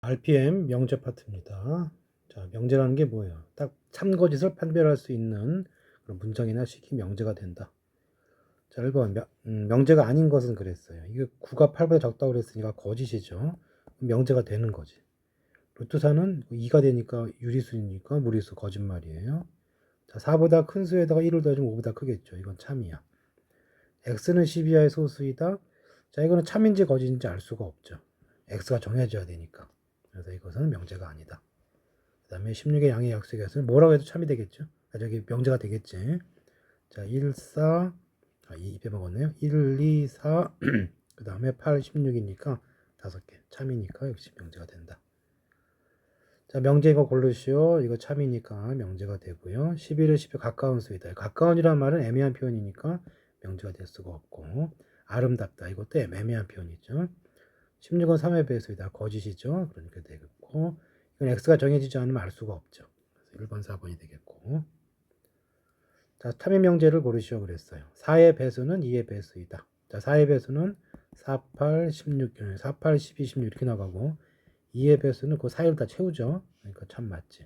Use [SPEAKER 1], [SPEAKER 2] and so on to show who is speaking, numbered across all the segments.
[SPEAKER 1] RPM 명제 파트입니다. 자, 명제라는 게 뭐예요? 딱 참거짓을 판별할 수 있는 그런 문장이나 식이 명제가 된다. 자, 1번 명제가 아닌 것은 그랬어요. 이게 9가 8보다 적다고 그랬으니까 거짓이죠. 명제가 되는 거지. 루트 4는 2가 되니까 유리수니까 무리수 거짓말이에요. 자, 4보다 큰 수에다가 1을 더해주면 5보다 크겠죠. 이건 참이야. x는 10 이하의 소수이다. 자, 이거는 참인지 거짓인지 알 수가 없죠. x가 정해져야 되니까. 그래서 이것은 명제가 아니다. 그 다음에 16의 양의 약속에서는 뭐라고 해도 참이 되겠죠. 저기 명제가 되겠지. 자, 1, 4, 2 빼먹었네요. 1, 2, 4, 그 다음에 8, 16이니까 5개. 참이니까 역시 명제가 된다. 자, 명제 이거 고르시오. 이거 참이니까 명제가 되고요. 11은 10에 가까운 수이다. 가까운이란 말은 애매한 표현이니까 명제가 될 수가 없고, 아름답다. 이것도 애매한 표현이죠. 16은 3의 배수이다. 거짓이죠. 그러니까 되겠고, 이건 x가 정해지지 않으면 알 수가 없죠. 그래서 1번, 4번이 되겠고. 자, 참인 명제를 고르시오 그랬어요. 4의 배수는 2의 배수이다. 자, 4의 배수는 4, 8, 16, 4, 8, 12, 16 이렇게 나가고 2의 배수는 그 사이를 다 채우죠. 그러니까 참 맞지.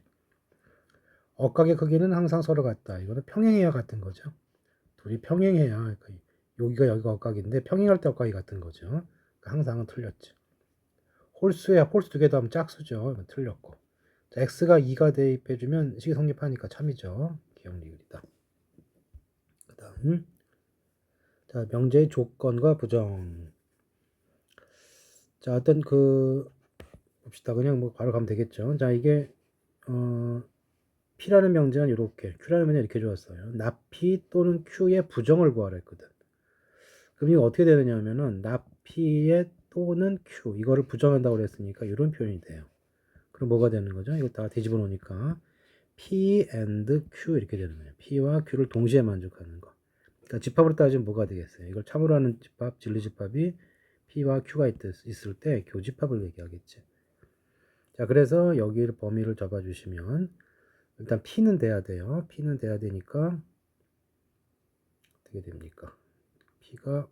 [SPEAKER 1] 억각의 크기는 항상 서로 같다. 이거는 평행해야 같은 거죠. 둘이 평행해야 여기가 억각인데 평행할 때 억각이 같은 거죠. 그러니까 항상은 틀렸지. 홀수야 홀수 두 개 더하면 짝수죠. 이건 틀렸고. 자, x가 2가 대입해주면 식이 성립하니까 참이죠. 기억 리을이다. 그 다음 자, 명제의 조건과 부정. 자, 어떤 봅시다. 그냥 뭐 바로 가면 되겠죠. 자, 이게 P라는 명제는 이렇게, Q라는 명제는 이렇게 주었어요. 납P 또는 Q의 부정을 구하라 했거든. 그럼 이거 어떻게 되느냐 하면은 납P의 또는 Q 이거를 부정한다고 그랬으니까 이런 표현이 돼요. 그럼 뭐가 되는 거죠? 이거 다 뒤집어 놓으니까 P and Q 이렇게 되는 거예요. P와 Q를 동시에 만족하는 거. 그러니까 집합으로 따지면 뭐가 되겠어요? 이걸 참으로 하는 집합, 진리집합이 P와 Q가 있을 때 교집합을 얘기하겠지. 자, 그래서 여기를 범위를 잡아주시면 일단 P는 돼야 돼요. P는 돼야 되니까 어떻게 됩니까? P가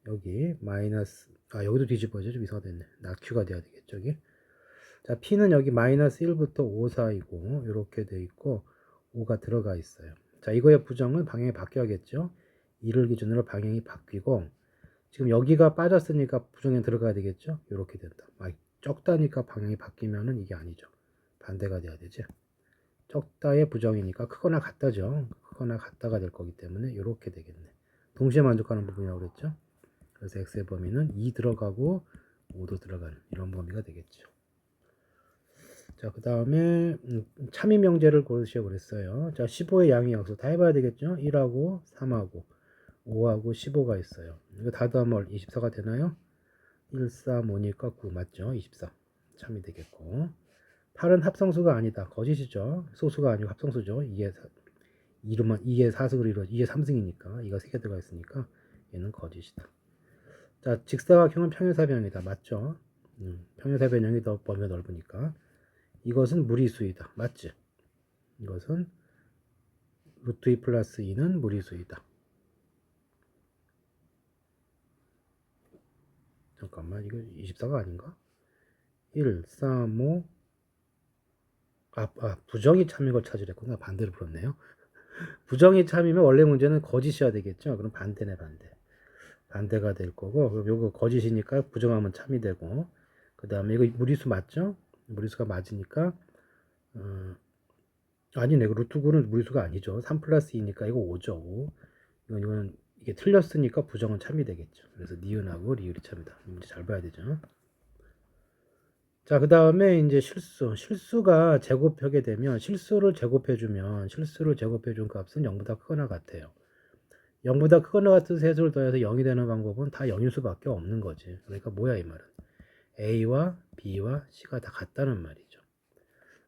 [SPEAKER 1] 여기 마이너스 여기도 뒤집어져 좀 이상하게 됐네. 낙Q가 돼야 되겠죠. 여기. 자, P는 여기 마이너스 1부터 5 사이고 이렇게 돼 있고 5가 들어가 있어요. 자, 이거의 부정은 방향이 바뀌어야겠죠. 2를 기준으로 방향이 바뀌고 지금 여기가 빠졌으니까 부정에 들어가야 되겠죠. 이렇게 된다. 적다니까 방향이 바뀌면은 이게 아니죠. 반대가 돼야 되지. 적다의 부정이니까 크거나 같다죠. 크거나 같다가 될 거기 때문에 이렇게 되겠네. 동시에 만족하는 부분이라고 그랬죠. 그래서 x의 범위는 2 들어가고 5도 들어가는 이런 범위가 되겠죠. 자, 그 다음에 참이 명제를 고르시오 그랬어요. 자, 15의 양의 약수 다 해봐야 되겠죠. 1하고 3하고 5하고 15가 있어요. 이거 다 더하면 24가 되나요? 1, 3, 5니까 9 맞죠? 24 참이 되겠고 8은 합성수가 아니다. 거짓이죠. 소수가 아니고 합성수죠. 2의 4승으로 이루어져 2의 3승이니까 2가 3개 들어가 있으니까 얘는 거짓이다. 자, 직사각형은 평행사변형이다. 맞죠? 평행사변형이 더 범위가 넓으니까 이것은 무리수이다. 맞지? 이것은 루트 2 플러스 2는 무리수이다. 잠깐만, 이거 24가 아닌가? 1, 3, 5 부정이 참인 걸 찾으랬구나. 반대로 풀었네요. 부정이 참이면 원래 문제는 거짓이어야 되겠죠. 그럼 반대네, 반대. 반대가 될 거고, 그럼 요거 거짓이니까 부정하면 참이 되고, 그 다음에 이거 무리수 맞죠? 무리수가 맞으니까, 아니네. 루트 9는 무리수가 아니죠. 3 플러스 2니까 이거 5죠. 5. 이건 이게 틀렸으니까 부정은 참이 되겠죠. 그래서 니은하고 리을이 참이다. 문제 잘 봐야 되죠. 자, 그 다음에 이제 실수가 제곱하게 되면 실수를 제곱해주면 실수를 제곱해준 값은 0보다 크거나 같아요. 0보다 크거나 같은 세수를 더해서 0이 되는 방법은 다 0일 수밖에 없는 거지. 그러니까 뭐야 이 말은. A와 B와 C가 다 같다는 말이죠.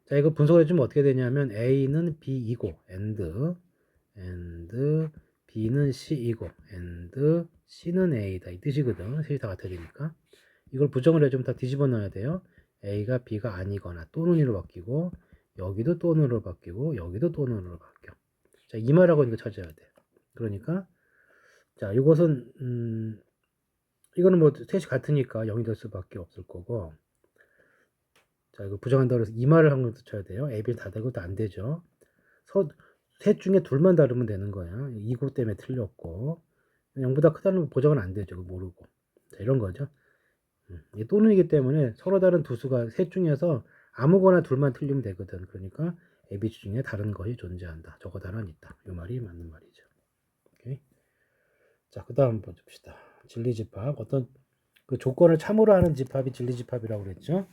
[SPEAKER 1] 자, 이거 분석을 해주면 어떻게 되냐면 A는 B이고 and B는 C이고 and C는 A다 이 뜻이거든. 셋이 다 같아지니까 이걸 부정을 해주면 다 뒤집어 넣어야 돼요. A가 B가 아니거나 또는으로 바뀌고 여기도 또는으로 바뀌고 여기도 또는으로 바뀌어. 자, 이 말하고 이거 찾아야 돼. 그러니까 자, 이것은 이거는 뭐 셋이 같으니까 0이 될 수밖에 없을 거고 자, 이거 부정한다고 해서 이마를 한 것도 쳐야 돼요. AB를 다 대고도 안 되죠. 셋 중에 둘만 다르면 되는 거야. 이고 때문에 틀렸고. 0보다 크다는 보정은 안 되죠. 모르고. 자, 이런 거죠. 이게 또는이기 때문에 서로 다른 두 수가 셋 중에서 아무거나 둘만 틀리면 되거든. 그러니까 AB 중에 다른 것이 존재한다. 저거다는 있다. 이 말이 맞는 말이죠. 오케이. 자, 그 다음 한번 봅시다. 진리집합. 어떤 그 조건을 참으로 하는 집합이 진리집합이라고 그랬죠.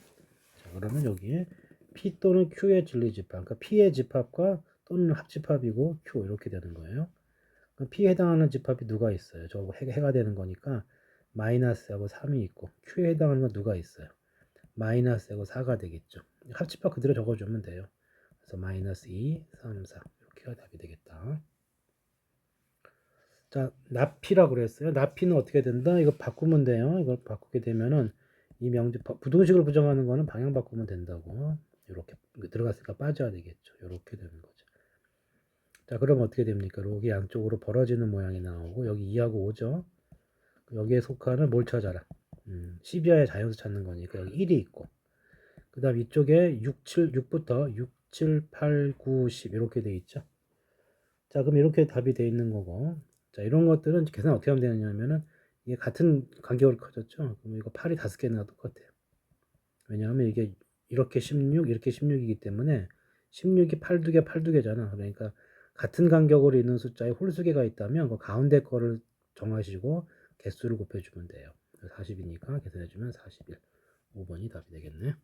[SPEAKER 1] 자, 그러면 여기 P 또는 Q의 진리집합. 그러니까 P의 집합과 또는 합집합이고 Q 이렇게 되는 거예요. P에 해당하는 집합이 누가 있어요? 저거 해가 되는 거니까 마이너스하고 3이 있고 Q에 해당하는 건 누가 있어요? 마이너스하고 4가 되겠죠. 합집합 그대로 적어주면 돼요. 그래서 마이너스 2, 3, 4 이렇게가 답이 되겠다. 자, 납피라고 그랬어요. 납피는 어떻게 된다? 이거 바꾸면 돼요. 이걸 바꾸게 되면은 이 명제 부등식을 부정하는 거는 방향 바꾸면 된다고. 이렇게 들어갔으니까 빠져야 되겠죠. 이렇게 되는 거죠. 자, 그럼 어떻게 됩니까? 록이 양쪽으로 벌어지는 모양이 나오고 여기 2하고 5죠. 여기에 속하는 뭘 찾아라. 12하의 자연수 찾는 거니까 여기 1이 있고 그 다음 이쪽에 6부터 6, 7, 8, 9, 10 이렇게 돼 있죠. 자, 그럼 이렇게 답이 돼 있는 거고 자, 이런 것들은 계산 어떻게 하면 되느냐면은 이게 같은 간격으로 커졌죠. 그럼 이거 8이 5개나 똑같아요. 왜냐하면 이게 이렇게 16, 이렇게 16이기 때문에 16이 8, 2개, 8, 2개잖아. 그러니까 같은 간격으로 있는 숫자에 홀수개가 있다면 그 가운데 거를 정하시고 개수를 곱해주면 돼요. 40이니까 계산해주면 41. 5번이 답이 되겠네.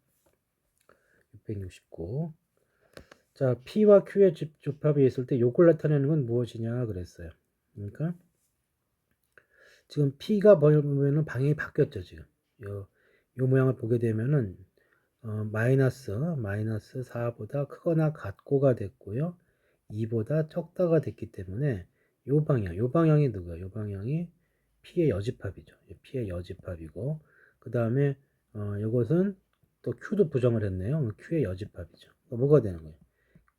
[SPEAKER 1] 669. 자, P와 Q의 집합이 있을 때 요걸 나타내는 건 무엇이냐 그랬어요. 그러니까 지금 P가 보면은 방향이 바뀌었죠. 지금 요 모양을 보게 되면은 마이너스 4보다 크거나 같고가 됐고요. 2보다 적다가 됐기 때문에 요 방향이 누구야? 요 방향이 P의 여집합이죠. P의 여집합이고 그 다음에 이것은 또 Q도 부정을 했네요. Q의 여집합이죠. 뭐가 되는 거예요?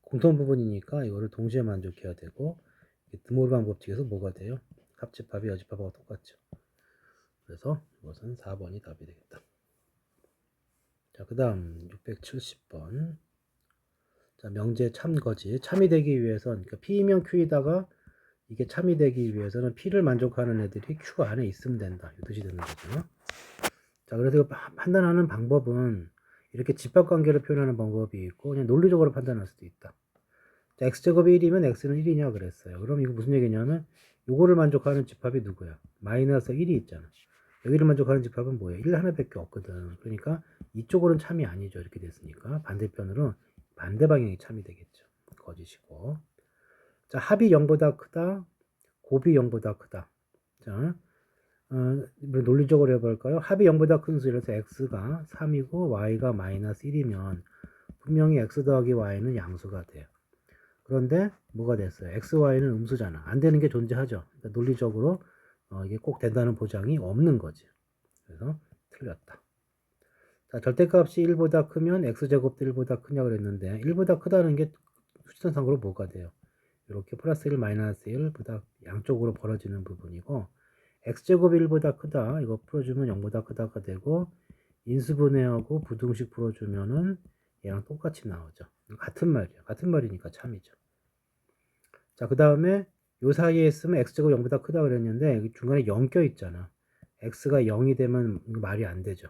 [SPEAKER 1] 공통 부분이니까 이거를 동시에 만족해야 되고 드모르간 법칙에서 뭐가 돼요? 합집합이 여집합하고 똑같죠. 그래서 이것은 4번이 답이 되겠다. 자, 그 다음 670번. 자, 명제 참거지. 참이 되기 위해선, 그러니까 P이면 Q이다가 이게 참이 되기 위해서는 P를 만족하는 애들이 Q 안에 있으면 된다. 이 뜻이 되는 거죠. 자, 그래서 판단하는 방법은 이렇게 집합관계를 표현하는 방법이 있고 그냥 논리적으로 판단할 수도 있다. 자, x제곱이 1이면 x는 1이냐 그랬어요. 그럼 이거 무슨 얘기냐면 요거를 만족하는 집합이 누구야? 마이너스 1이 있잖아. 여기를 만족하는 집합은 뭐예요? 1 하나밖에 없거든. 그러니까 이쪽으로는 참이 아니죠. 이렇게 됐으니까 반대편으로 반대 방향이 참이 되겠죠. 거짓이고. 자, 합이 0보다 크다. 곱이 0보다 크다. 자, 논리적으로 해볼까요? 합이 0보다 큰 수라서 x가 3이고 y가 마이너스 1이면 분명히 x 더하기 y는 양수가 돼요. 그런데 뭐가 됐어요? x, y는 음수잖아. 안 되는 게 존재하죠. 그러니까 논리적으로 이게 꼭 된다는 보장이 없는 거지. 그래서 틀렸다. 자, 절대값이 1보다 크면 x제곱도 1보다 크냐고 그랬는데 1보다 크다는 게 수치선상으로 뭐가 돼요? 이렇게 플러스 1, 마이너스 1보다 양쪽으로 벌어지는 부분이고 x제곱이 1보다 크다. 이거 풀어주면 0보다 크다가 되고 인수분해하고 부등식 풀어주면은 얘랑 똑같이 나오죠. 같은 말이야. 같은 말이니까 참이죠. 자, 그 다음에 요 사이에 있으면 x제곱 0보다 크다 그랬는데 여기 중간에 0 껴있잖아. x가 0이 되면 말이 안 되죠.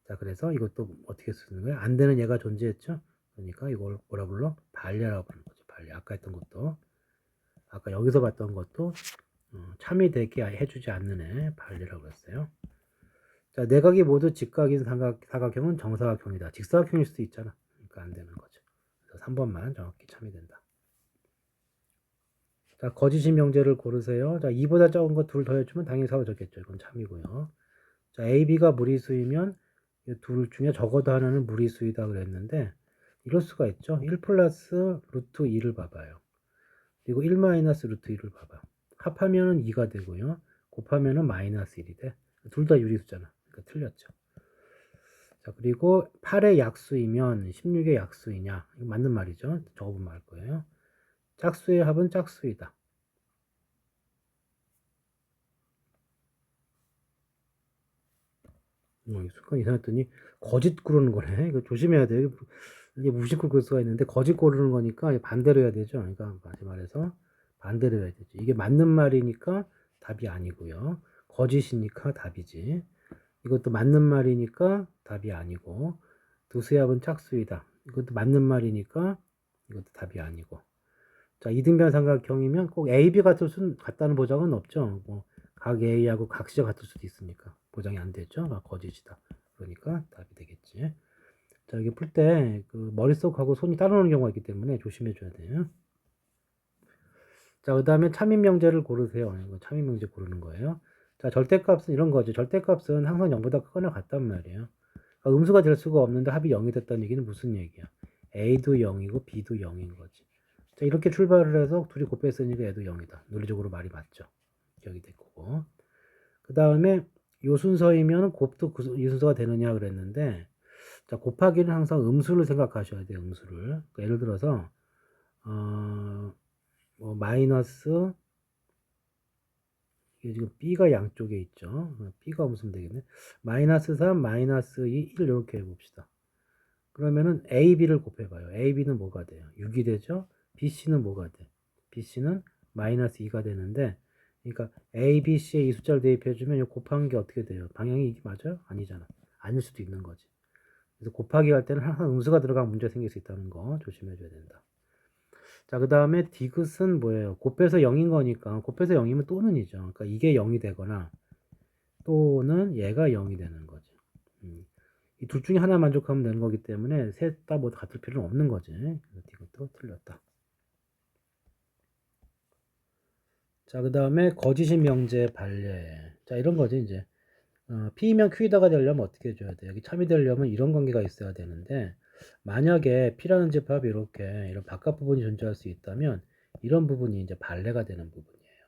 [SPEAKER 1] 자, 그래서 이것도 어떻게 쓰는 거야? 안 되는 얘가 존재했죠? 그러니까 이걸 뭐라 불러? 반례라고 부르는 거죠. 반례. 아까 했던 것도, 아까 여기서 봤던 것도 참이 되게 해주지 않는 애 반례라고 했어요. 자, 내각이 모두 직각인 사각형은 정사각형이다. 직사각형일 수도 있잖아. 그러니까 안 되는 거죠. 그래서 3번만 정확히 참이 된다. 자, 거짓인 명제를 고르세요. 자, 2보다 적은 거 둘 더해주면 당연히 4가 적겠죠. 이건 참이고요. 자, A, B가 무리수이면 이 둘 중에 적어도 하나는 무리수이다 그랬는데 이럴 수가 있죠. 1 플러스 루트 2를 봐봐요. 그리고 1 마이너스 루트 2를 봐봐. 합하면은 2가 되고요. 곱하면은 마이너스 1이 돼. 둘 다 유리수잖아. 그러니까 틀렸죠. 자, 그리고 8의 약수이면 16의 약수이냐. 이거 맞는 말이죠. 적어보면 알 거예요. 짝수의 합은 짝수이다. 순간 이상했더니 거짓 고르는 거네. 이거 조심해야 돼. 이게 무심코 그럴 수가 있는데 거짓 고르는 거니까 반대로 해야 되죠. 그러니까 다시 말해서 반대로 해야 되죠. 이게 맞는 말이니까 답이 아니고요. 거짓이니까 답이지. 이것도 맞는 말이니까 답이 아니고 두수압은 짝수이다. 이것도 맞는 말이니까 이것도 답이 아니고. 자, 이등변 삼각형이면 꼭 A, B 같다는 보장은 없죠. 뭐, 각 A하고 각 C가 같을 수도 있으니까 보장이 안 되죠. 거짓이다. 그러니까 답이 되겠지. 자, 이게 풀 때 그 머릿속하고 손이 따라오는 경우가 있기 때문에 조심해 줘야 돼요. 자, 그 다음에 참인명제를 고르세요. 이거 참인명제 고르는 거예요. 자, 절대값은 이런 거죠. 절대값은 항상 0보다 크거나 같단 말이에요. 그러니까 음수가 될 수가 없는데 합이 0이 됐다는 얘기는 무슨 얘기야? A도 0이고 B도 0인 거지. 자, 이렇게 출발을 해서 둘이 곱했으니까 얘도 0이다. 논리적으로 말이 맞죠. 여기 됐고. 그 다음에 요 순서이면 곱도 이 순서가 되느냐 그랬는데, 자, 곱하기는 항상 음수를 생각하셔야 돼요. 음수를. 그러니까 예를 들어서 뭐 마이너스, 이게 지금 B가 양쪽에 있죠. B가 없으면 되겠네. 마이너스 3, 마이너스 2, 1 이렇게 해봅시다. 그러면은 A, B를 곱해봐요. A, B는 뭐가 돼요? 6이 되죠? B, C는 뭐가 돼? B, C는 마이너스 2가 되는데, 그러니까 A, B, C에 이 숫자를 대입해주면 이 곱한 게 어떻게 돼요? 방향이 이게 맞아요? 아니잖아. 아닐 수도 있는 거지. 그래서 곱하기 할 때는 항상 음수가 들어간 문제 생길 수 있다는 거 조심해줘야 된다. 자, 그 다음에 디귿은 뭐예요? 곱해서 0인 거니까, 곱해서 0이면 또는이죠. 그러니까 이게 0이 되거나, 또는 얘가 0이 되는 거죠. 이 둘 중에 하나 만족하면 되는 거기 때문에 셋 다 뭐 같을 필요는 없는 거지. 그래서 이것도 틀렸다. 자, 그 다음에 거짓인 명제 반례. 자, 이런 거지 이제. P면 Q이다가 되려면 어떻게 해줘야 돼? 여기 참이 되려면 이런 관계가 있어야 되는데, 만약에 P라는 집합이 이렇게 이런 바깥 부분이 존재할 수 있다면 이런 부분이 이제 반례가 되는 부분이에요.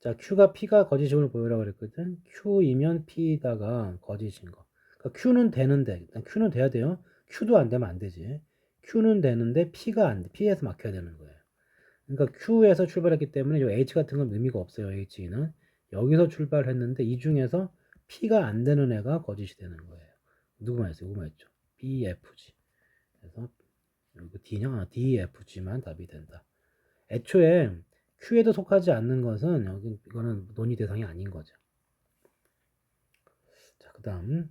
[SPEAKER 1] 자, Q가 P가 거짓임을 보여라고 그랬거든. Q이면 P다가 거짓인 거. 그러니까 Q는 되는데, 일단 Q는 돼야 돼요. Q도 안 되면 안 되지. Q는 되는데 P가 안 돼. P에서 막혀야 되는 거예요. 그러니까 Q에서 출발했기 때문에 이 H 같은 건 의미가 없어요. H는 여기서 출발했는데 이 중에서 P가 안 되는 애가 거짓이 되는 거예요. 누구만 했어요? 누구만 했죠? B, F, G. 그래서 이거 D냐? D, F, G만 답이 된다. 애초에 Q에도 속하지 않는 것은 여기 이거는 논의 대상이 아닌 거죠. 자, 그다음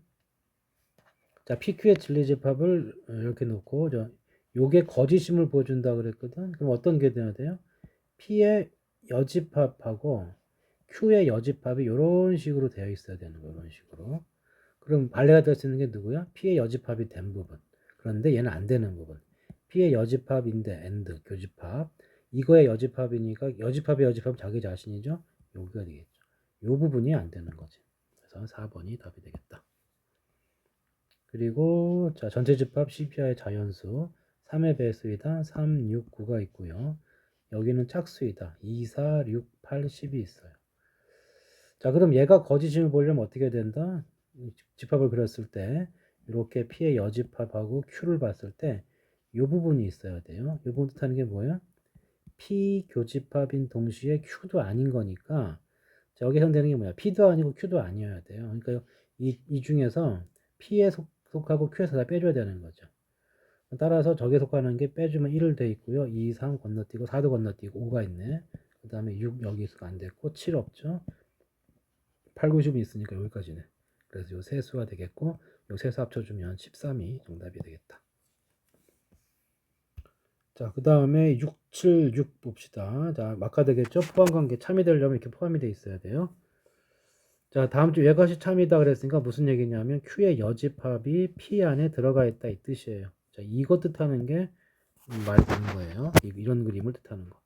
[SPEAKER 1] 자, PQ의 진리집합을 이렇게 놓고 요게 거짓임을 보여준다 그랬거든. 그럼 어떤 게 돼야 돼요? P의 여집합하고 Q의 여집합이 이런 식으로 되어 있어야 되는 거예요. 이런 식으로. 그럼 반례가 될 수 있는 게 누구야? P의 여집합이 된 부분. 그런데 얘는 안 되는 부분. P의 여집합인데 AND 교집합. 이거의 여집합이니까 여집합의 여집합 자기 자신이죠. 여기가 되겠죠. 이 부분이 안 되는 거지. 그래서 4번이 답이 되겠다. 그리고 자, 전체 집합 CPI의 자연수 3의 배수이다. 3, 6, 9가 있고요. 여기는 짝수이다. 2, 4, 6, 8, 10이 있어요. 자, 그럼 얘가 거짓임을 보려면 어떻게 된다? 집합을 그렸을 때 이렇게 P의 여집합하고 Q를 봤을 때 이 부분이 있어야 돼요. 이 부분 뜻하는 게 뭐야? P 교집합인 동시에 Q도 아닌 거니까 자, 여기 해당되는 게 뭐야? P도 아니고 Q도 아니어야 돼요. 그러니까 이 중에서 P에 속하고 Q에서 다 빼줘야 되는 거죠. 따라서 저게 속하는 게 빼주면 1을 돼 있고요. 2, 3 건너뛰고 4도 건너뛰고 5가 있네. 그 다음에 6 여기 안 됐고 7 없죠. 8, 9, 10이 있으니까 여기까지네. 그래서 요 세 수가 되겠고 요 세 수 합쳐주면 13이 정답이 되겠다. 자, 그 다음에 6, 7, 6 봅시다. 자, 막화 되겠죠? 포함관계 참이 되려면 이렇게 포함이 돼 있어야 돼요. 자, 다음 주 얘것이 참이다 그랬으니까 무슨 얘기냐면 Q의 여집합이 P 안에 들어가 있다 이 뜻이에요. 자, 이거 뜻하는 게 말이 되는 거예요. 이런 그림을 뜻하는 거.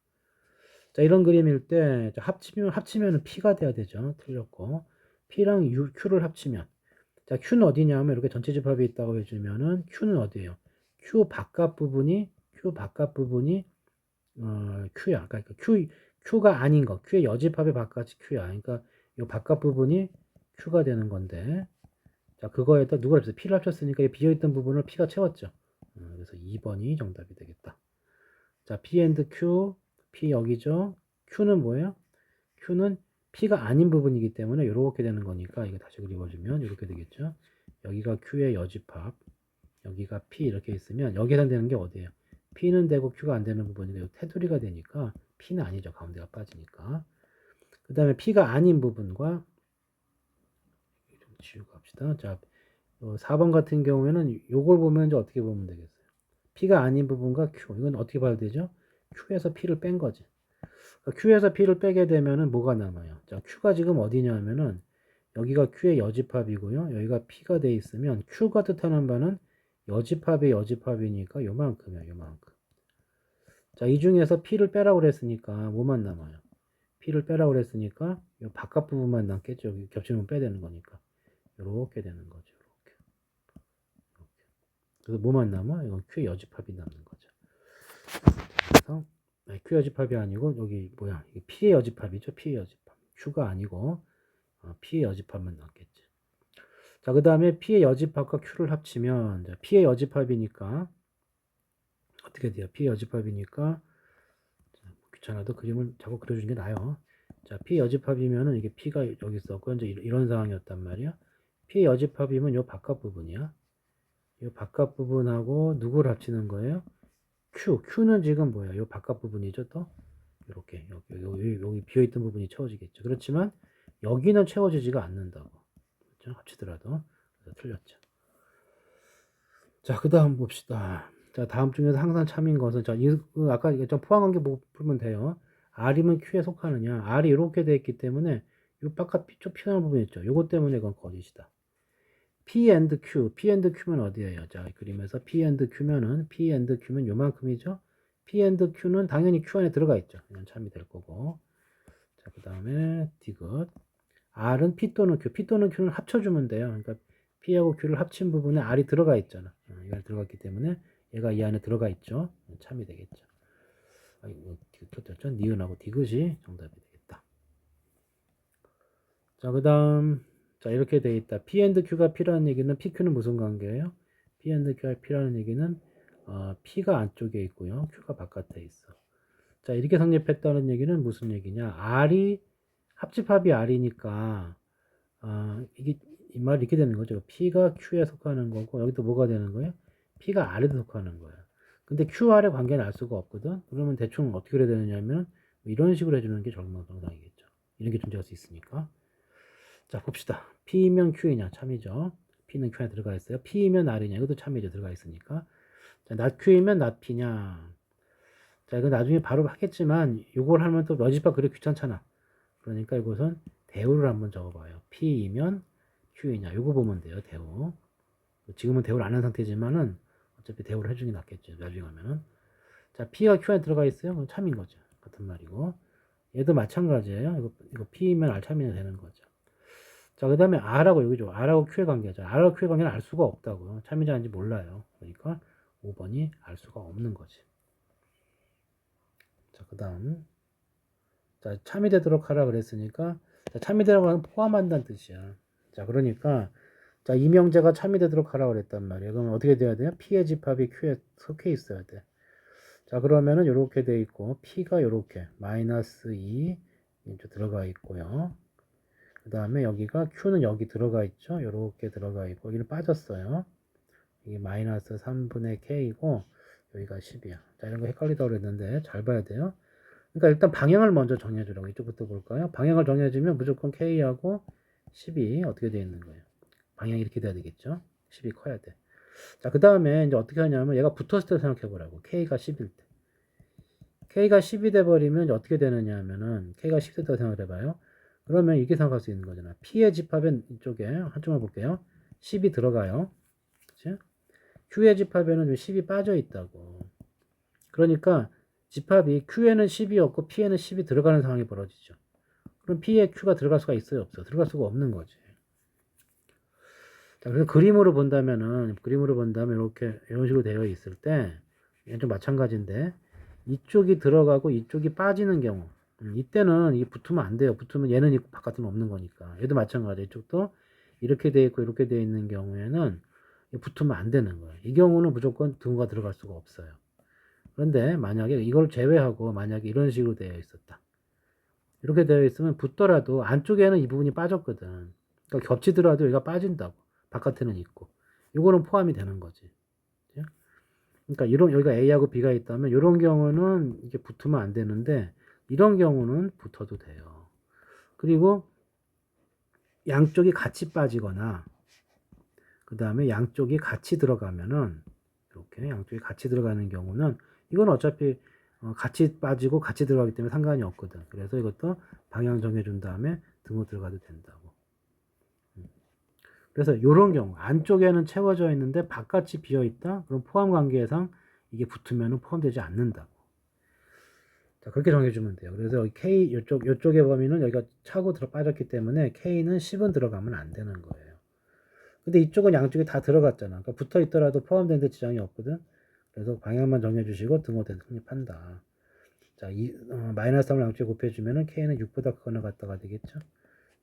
[SPEAKER 1] 자, 이런 그림일 때 합치면은 P가 돼야 되죠. 틀렸고 P랑 Q를 합치면 자, Q는 어디냐면 이렇게 전체 집합이 있다고 해주면은 Q는 어디예요? Q 바깥 부분이 Q야. 그러니까 Q가 아닌 거. Q의 여집합의 바깥이 Q야. 그러니까 이 바깥 부분이 Q가 되는 건데 자, 그거에다 누가 합쳤어? P를 합쳤으니까 이 비어있던 부분을 P가 채웠죠. 그래서 2번이 정답이 되겠다. 자, P and Q, P 여기죠. Q는 뭐예요? Q는 P가 아닌 부분이기 때문에 이렇게 되는 거니까 이거 다시 그려주면 이렇게 되겠죠. 여기가 Q의 여집합, 여기가 P 이렇게 있으면 여기 해당되는 게 어디예요? P는 되고 Q가 안 되는 부분이 테두리가 되니까 P는 아니죠. 가운데가 빠지니까. 그 다음에 P가 아닌 부분과 좀 지우고 합시다. 자, 4번 같은 경우에는 요걸 보면 이제 어떻게 보면 되겠어요? P가 아닌 부분과 Q. 이건 어떻게 봐야 되죠? Q에서 P를 뺀 거지. 그러니까 Q에서 P를 빼게 되면은 뭐가 남아요? 자, Q가 지금 어디냐면은 여기가 Q의 여집합이고요. 여기가 P가 돼 있으면 Q가 뜻하는 바는 여집합의 여집합이니까 요만큼이야, 요만큼. 자, 이 중에서 P를 빼라고 그랬으니까 뭐만 남아요? P를 빼라고 그랬으니까 요 바깥 부분만 남겠죠. 여기 겹치면 빼야 되는 거니까. 요렇게 되는 거죠. 요렇게. 요렇게. 그래서 뭐만 남아? 이건 Q의 여집합이 남는 거죠. 그래서 Q 여집합이 아니고 여기 뭐야? 이게 P의 여집합이죠. P의 여집합. Q가 아니고 P의 여집합만 남겠지. 자, 그 다음에 P의 여집합과 Q를 합치면 자, P의 여집합이니까 어떻게 돼요? P의 여집합이니까 귀찮아도 그림을 자꾸 그려주는 게 나아요. 자, P 여집합이면은 이게 P가 여기 있었고 이제 이런 상황이었단 말이야. P 여집합이면 요 바깥 부분이야. 요 바깥 부분하고 누구를 합치는 거예요? Q. Q는 지금 뭐야? 요 바깥 부분이죠, 또. 이렇게 여기 비어있던 부분이 채워지겠죠. 그렇지만 여기는 채워지지가 않는다고. 그렇죠? 합치더라도. 그래서 틀렸죠. 자, 그 다음 봅시다. 자, 다음 중에서 항상 참인 것은, 자, 아까 좀 포함관계 풀면 돼요. R이면 Q에 속하느냐. R이 이렇게 되어 있기 때문에, 요 바깥 좀 피어나는 부분 있죠. 요것 때문에 이건 거짓이다. P and Q. P and Q면 어디예요? 자, 그림에서 P and Q면 요만큼이죠. P and Q는 당연히 Q 안에 들어가 있죠. 이건 참이 될 거고. 자, 그 다음에 디귿. R은 P 또는 Q. P 또는 Q는 합쳐주면 돼요. 그러니까 P하고 Q를 합친 부분에 R이 들어가 있잖아. 이거 들어갔기 때문에 얘가 이 안에 들어가 있죠. 참이 되겠죠. 이거 켰죠. 니은하고 디귿이 정답이 되겠다. 자, 그 다음 자, 이렇게 돼 있다. P and Q가 P라는 얘기는 PQ는 무슨 관계예요? P and Q가 P라는 얘기는 P가 안쪽에 있고요. Q가 바깥에 있어. 자, 이렇게 성립했다는 얘기는 무슨 얘기냐? R이 합집합이 R이니까 이게 이 말이 이렇게 되는 거죠. P가 Q에 속하는 거고 여기도 뭐가 되는 거예요? P가 R에 속하는 거야. 근데 QR의 관계는 알 수가 없거든. 그러면 대충 어떻게 해야 되느냐면 이런 식으로 해주는 게 정상이겠죠. 이런 게 존재할 수 있으니까. 자, 봅시다. P면 Q이냐? 참이죠. P는 Q 안에 들어가 있어요. P면 R이냐? 이것도 참이죠. 들어가 있으니까. 자, not Q이면 not P냐? 자, 이거 나중에 바로 하겠지만 이걸 하면 또 여집합 그리 귀찮잖아. 그러니까 이것은 대우를 한번 적어봐요. P이면 Q이냐? 이거 보면 돼요. 대우. 지금은 대우를 안 한 상태지만은 어차피 대우를 해주는 게 낫겠죠. 나중에 가면은. 자, P가 Q 안에 들어가 있어요. 그건 참인 거죠. 같은 말이고. 얘도 마찬가지예요. 이거 P면 R 참이면 되는 거죠. 자, 그 다음에 R하고 여기죠. R하고 Q의 관계죠. R하고 Q의 관계는 알 수가 없다고요. 참인지 아닌지 몰라요. 그러니까 5번이 알 수가 없는 거지. 자, 그 다음. 자, 참이 되도록 하라 그랬으니까, 자, 참이 되라고 하면 포함한다는 뜻이야. 자, 그러니까, 자, 이명제가 참이 되도록 하라 그랬단 말이야. 그러면 어떻게 돼야 돼요? P의 집합이 Q에 속해 있어야 돼. 자, 그러면은 요렇게 돼 있고, P가 요렇게, 마이너스 2, 이제 들어가 있고요. 그 다음에 여기가 Q는 여기 들어가 있죠. 요렇게 들어가 있고, 여기는 빠졌어요. 이게 마이너스 3분의 K이고, 여기가 10이야. 자, 이런 거 헷갈리다고 그랬는데, 잘 봐야 돼요. 그러니까 일단 방향을 먼저 정해주라고. 이쪽부터 볼까요? 방향을 정해주면 무조건 K하고 10이 어떻게 되어 있는 거예요? 방향이 이렇게 돼야 되겠죠? 10이 커야 돼. 자, 그 다음에 이제 어떻게 하냐면 얘가 붙었을 때 생각해 보라고. K가 10일 때. K가 10이 돼버리면 이제 어떻게 되느냐 하면은 K가 10이 됐다고 생각을 해봐요. 그러면 이렇게 생각할 수 있는 거잖아. P의 집합은 이쪽에 한쪽만 볼게요. 10이 들어가요. 그치? Q의 집합에는 10이 빠져 있다고. 그러니까 집합이 Q에는 10이었고 P에는 10이 들어가는 상황이 벌어지죠. 그럼 P에 Q가 들어갈 수가 있어요? 없어요? 들어갈 수가 없는 거지. 자, 그래서 그림으로 본다면 이렇게 이런 식으로 되어 있을 때 얘는 좀 마찬가지인데 이쪽이 들어가고 이쪽이 빠지는 경우 이때는 이게 붙으면 안 돼요. 붙으면 얘는 있고 바깥은 없는 거니까. 얘도 마찬가지. 이쪽도 이렇게 되어 있고 이렇게 되어 있는 경우에는 붙으면 안 되는 거예요. 이 경우는 무조건 등호가 들어갈 수가 없어요. 그런데 만약에 이걸 제외하고 만약에 이런 식으로 되어 있었다. 이렇게 되어 있으면 붙더라도 안쪽에는 이 부분이 빠졌거든. 그러니까 겹치더라도 여기가 빠진다고. 바깥에는 있고. 요거는 포함이 되는 거지. 그러니까 이런 여기가 A하고 B가 있다면 이런 경우는 이게 붙으면 안 되는데 이런 경우는 붙어도 돼요. 그리고 양쪽이 같이 빠지거나 그 다음에 양쪽이 같이 들어가면은 이렇게 양쪽이 같이 들어가는 경우는 이건 어차피 같이 빠지고 같이 들어가기 때문에 상관이 없거든. 그래서 이것도 방향 정해준 다음에 등호 들어가도 된다고. 그래서 이런 경우 안쪽에는 채워져 있는데 바깥이 비어 있다. 그럼 포함 관계상 이게 붙으면 포함되지 않는다고. 자, 그렇게 정해주면 돼요. 그래서 여기 K 요쪽의 범위는 여기가 차고 빠졌기 때문에 K는 10은 들어가면 안 되는 거예요. 근데 이쪽은 양쪽이 다 들어갔잖아. 그러니까 붙어 있더라도 포함되는데 지장이 없거든. 그래서 방향만 정해주시고 등호된 성립한다. 자, 마이너스 3을 양쪽에 곱해주면은 K는 6보다 크거나 같다가 되겠죠.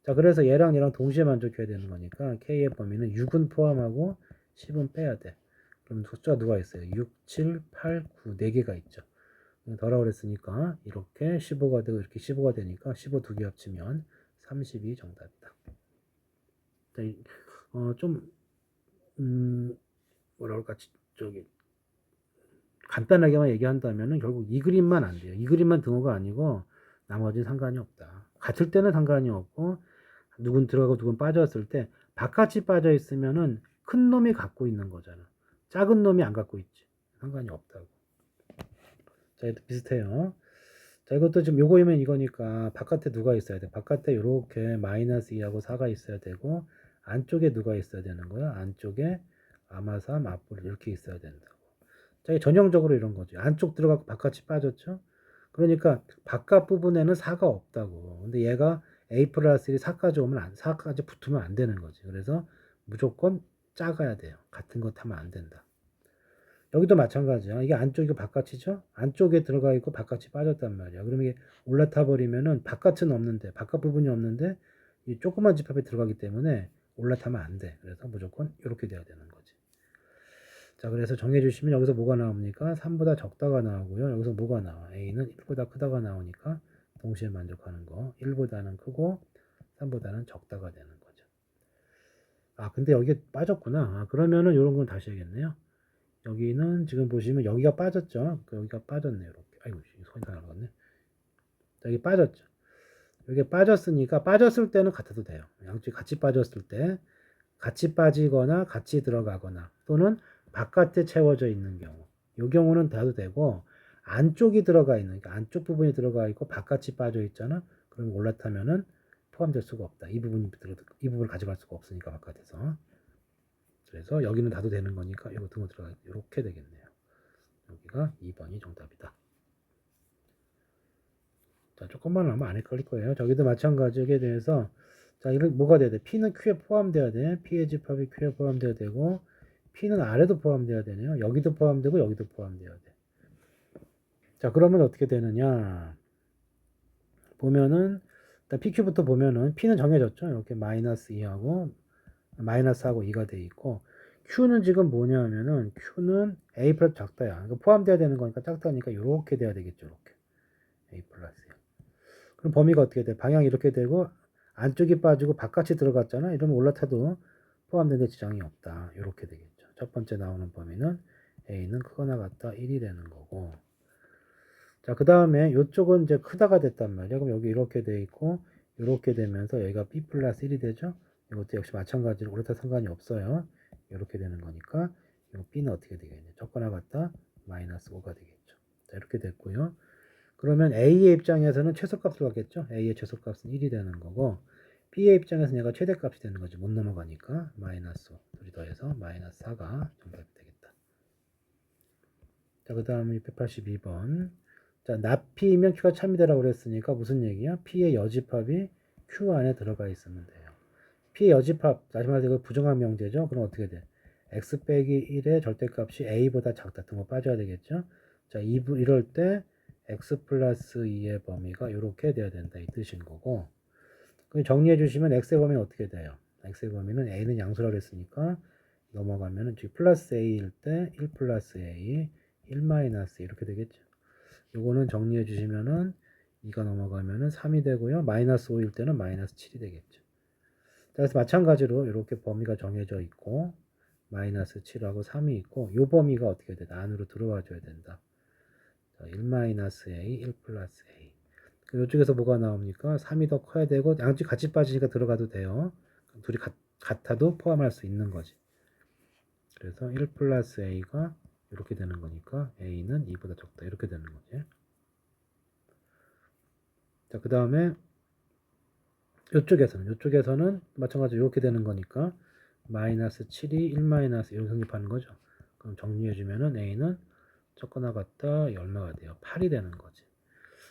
[SPEAKER 1] 자, 그래서 얘랑 동시에 만족해야 되는 거니까 K의 범위는 6은 포함하고 10은 빼야 돼. 그럼 숫자가 누가 있어요? 6, 7, 8, 9, 4개가 있죠. 더라 그랬으니까 이렇게 15가 되고 이렇게 15가 되니까 15 두 개 합치면 32 정답이다. 자, 좀 뭐라 그럴까 저기 간단하게만 얘기한다면은 결국 이 그림만 안 돼요. 이 그림만 등호가 아니고 나머지는 상관이 없다. 같을 때는 상관이 없고 누군 들어가고 누군 빠졌을 때 바깥이 빠져 있으면은 큰 놈이 갖고 있는 거잖아. 작은 놈이 안 갖고 있지. 상관이 없다고. 자, 이것도 비슷해요. 자, 이것도 지금 요거이면 이거니까 바깥에 누가 있어야 돼? 바깥에 이렇게 마이너스 2하고 4가 있어야 되고 안쪽에 누가 있어야 되는 거야? 안쪽에 아마사, 맞불 이렇게 있어야 된다고. 자, 전형적으로 이런 거죠. 안쪽 들어가고 바깥이 빠졌죠? 그러니까 바깥 부분에는 4가 없다고. 근데 얘가 A 플러스 1이 4까지 오면 4까지 붙으면 안 되는 거지. 그래서 무조건 작아야 돼요. 같은 것 하면 안 된다. 여기도 마찬가지야. 이게 안쪽이고 바깥이죠? 안쪽에 들어가 있고 바깥이 빠졌단 말이야. 그러면 이게 올라타 버리면은 바깥은 없는데, 바깥 부분이 없는데, 이 조그만 집합에 들어가기 때문에 올라타면 안 돼. 그래서 무조건 이렇게 돼야 되는 거지. 자, 그래서 정해주시면 여기서 뭐가 나옵니까? 3보다 적다가 나오고요. 여기서 뭐가 나와? A는 1보다 크다가 나오니까 동시에 만족하는 거. 1보다는 크고 3보다는 적다가 되는 거죠. 아, 근데 여기에 빠졌구나. 아, 그러면은 이런 건 다시 해야겠네요. 여기는 지금 보시면 여기가 빠졌죠. 여기가 빠졌네요. 이렇게. 아이고, 손이 다 나갔네. 여기 빠졌죠. 여기 빠졌으니까 빠졌을 때는 같아도 돼요. 양쪽이 같이 빠졌을 때 같이 빠지거나 같이 들어가거나 또는 바깥에 채워져 있는 경우. 이 경우는 돼도 되고 안쪽이 들어가 있는 그러니까 안쪽 부분이 들어가 있고 바깥이 빠져 있잖아. 그럼 올라타면은 포함될 수가 없다. 이 부분을 가져갈 수가 없으니까 바깥에서. 그래서 여기는 놔도 되는 거니까 이거 등호 들어가 이렇게 되겠네요. 여기가 2번이 정답이다. 자, 조금만 하면 안 헷갈릴 거예요. 저기도 마찬가지 여기에 대해서 자, 이런 뭐가 돼야 돼? P는 Q에 포함돼야 돼. P의 집합이 Q에 포함돼야 되고 P는 R에도 포함돼야 되네요. 여기도 포함되고 여기도 포함돼야 돼. 자, 그러면 어떻게 되느냐? 보면은 일단 PQ부터 보면은 P는 정해졌죠. 이렇게 마이너스 2하고 마이너스하고 2가 돼 있고 Q는 지금 뭐냐면은 Q는 A 플러스 작다야. 그러니까 포함돼야 되는 거니까 작다니까 이렇게 돼야 되겠죠. 이렇게 A 플러스야. 그럼 범위가 어떻게 돼? 방향이 이렇게 되고 안쪽이 빠지고 바깥이 들어갔잖아. 이러면 올라타도 포함되는 지장이 없다. 이렇게 되겠죠. 첫 번째 나오는 범위는 A는 크거나 같다 1이 되는 거고. 자, 그 다음에 이쪽은 이제 크다가 됐단 말이야. 그럼 여기 이렇게 돼 있고 이렇게 되면서 여기가 B 플러스 1이 되죠. 이것도 역시 마찬가지로 올라타 상관이 없어요. 이렇게 되는 거니까 이 B는 어떻게 되겠냐. 적거나 같다 마이너스 5가 되겠죠. 자, 이렇게 됐고요. 그러면 A의 입장에서는 최소값으로 가겠죠. A의 최소값은 1이 되는 거고 B의 입장에서는 얘가 최대값이 되는 거지. 못 넘어가니까 마이너스 5 둘이 더해서 마이너스 4가 정답이 되겠다. 자, 그 다음에 682번. 자, 납P이면 Q가 참이다라고 그랬으니까 무슨 얘기야? P의 여집합이 Q 안에 들어가 있으면 돼요. P의 여집합, 다시 말해서 이거 부정한 명제죠? 그럼 어떻게 돼? X 빼기 1의 절대값이 A보다 작다. 등호 빠져야 되겠죠? 자, 이럴 때 X 플러스 2의 범위가 이렇게 돼야 된다. 이 뜻인 거고. 그럼 정리해 주시면 X의 범위는 어떻게 돼요? X의 범위는 A는 양수라고 했으니까 넘어가면은 지금 플러스 A일 때 1 플러스 A, 1 마이너스 이렇게 되겠죠? 요거는 정리해 주시면은 2가 넘어가면은 3이 되고요. 마이너스 5일 때는 마이너스 7이 되겠죠. 그래서 마찬가지로 이렇게 범위가 정해져 있고 마이너스 7하고 3이 있고 이 범위가 어떻게 돼? 안으로 들어와 줘야 된다. 자, 1-A, 1 플러스 A. 이쪽에서 뭐가 나옵니까? 3이 더 커야 되고 양쪽 같이 빠지니까 들어가도 돼요. 둘이 같아도 포함할 수 있는 거지. 그래서 1 플러스 A가 이렇게 되는 거니까 A는 2보다 적다. 이렇게 되는 거지. 자, 그 다음에 이쪽에서는 마찬가지로 이렇게 되는 거니까 마이너스 7이 1 마이너스 이렇게 성립하는 거죠. 그럼 정리해주면은 A는 적거나 같다. 얼마가 돼요? 8이 되는 거지.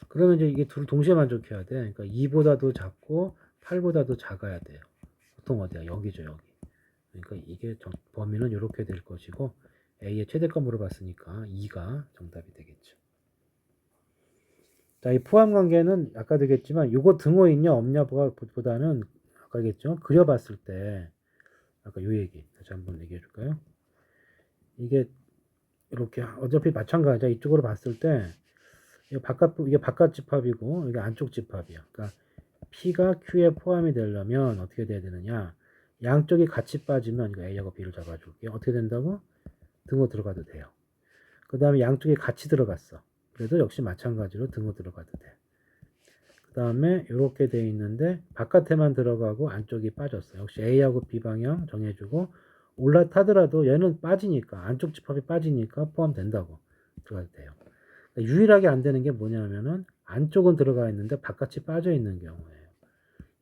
[SPEAKER 1] 그러면 이제 이게 둘 동시에 만족해야 돼. 그러니까 2보다도 작고 8보다도 작아야 돼요. 보통 어디야? 여기죠, 여기. 그러니까 이게 범위는 이렇게 될 것이고 A의 최대값 물어봤으니까 2가 정답이 되겠죠. 자, 이 포함 관계는 아까 되겠지만 요거 등호 있냐 없냐 보다는 아까 얘기했죠. 그려봤을 때 아까 요 얘기 다시 한번 얘기해 줄까요? 이게 이렇게 어차피 마찬가지야. 이쪽으로 봤을 때 이게 바깥 집합이고 이게 안쪽 집합이야. 그러니까 P가 Q에 포함이 되려면 어떻게 돼야 되느냐? 양쪽이 같이 빠지면 이거 A하고 B를 잡아줄게요. 어떻게 된다고? 등호 들어가도 돼요. 그 다음에 양쪽이 같이 들어갔어. 그래도 역시 마찬가지로 등호 들어가도 돼. 그 다음에 이렇게 돼 있는데 바깥에만 들어가고 안쪽이 빠졌어. 역시 A하고 B 방향 정해주고 올라타더라도 얘는 빠지니까 안쪽 집합이 빠지니까 포함된다고 들어가도 돼요. 그러니까 유일하게 안 되는 게 뭐냐면은 안쪽은 들어가 있는데 바깥이 빠져 있는 경우예요.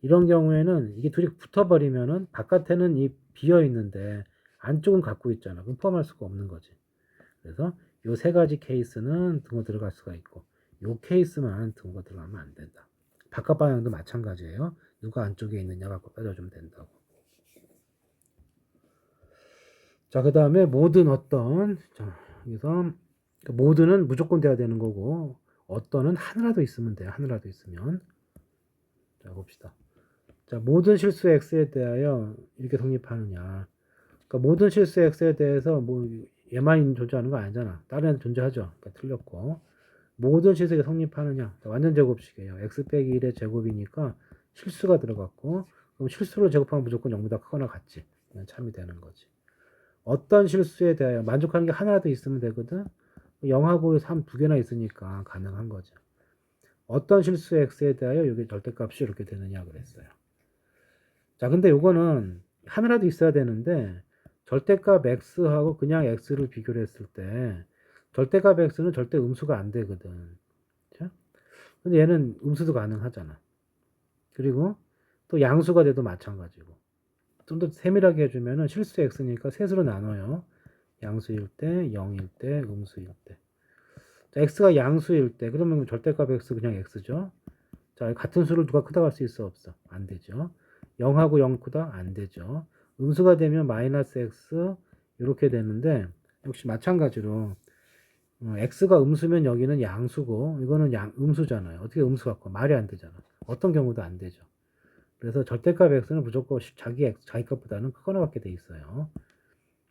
[SPEAKER 1] 이런 경우에는 이게 둘이 붙어버리면은 바깥에는 이 비어 있는데 안쪽은 갖고 있잖아. 그럼 포함할 수가 없는 거지. 그래서 요 세 가지 케이스는 등호 들어갈 수가 있고 요 케이스만 등호가 들어가면 안 된다. 바깥 방향도 마찬가지예요. 누가 안쪽에 있느냐 갖고 따져주면 된다고. 자, 그 다음에 모든 어떤, 자, 여기서 모든은 무조건 돼야 되는 거고 어떤은 하나라도 있으면 돼요. 하나라도 있으면. 자, 봅시다. 자, 모든 실수 x에 대하여 이렇게 성립하느냐. 그러니까 모든 실수 x에 대해서 뭐 얘만 존재하는 거 아니잖아. 다른 애도 존재하죠. 그러니까 틀렸고. 모든 실수가 성립하느냐. 자, 완전 제곱식이에요. x 빼기 1의 제곱이니까 실수가 들어갔고 그럼 실수로 제곱하면 무조건 0보다 크거나 같지. 그냥 참이 되는 거지. 어떤 실수에 대하여 만족하는 게 하나라도 있으면 되거든. 0하고 3 두 개나 있으니까 가능한 거죠. 어떤 실수 x에 대하여 여기 절대값이 이렇게 되느냐 그랬어요. 자, 근데 요거는 하나라도 있어야 되는데 절대값 x하고 그냥 x를 비교를 했을 때 절대값 x는 절대 음수가 안 되거든. 그렇죠? 근데 얘는 음수도 가능하잖아. 그리고 또 양수가 돼도 마찬가지고. 좀 더 세밀하게 해주면은 실수 x니까 셋으로 나눠요. 양수일 때, 0일 때, 음수일 때. 자, x가 양수일 때 그러면 절대값 x 그냥 x죠. 자, 같은 수를 누가 크다고 할 수 있어 없어? 안 되죠. 0하고 0 크다? 안 되죠. 음수가 되면 마이너스 x 이렇게 되는데 역시 마찬가지로 x가 음수면 여기는 양수고 이거는 음수잖아요. 어떻게 음수 갖고 말이 안 되잖아. 어떤 경우도 안 되죠. 그래서 절대값 x는 무조건 자기 값보다는 크거나 같게 돼 있어요.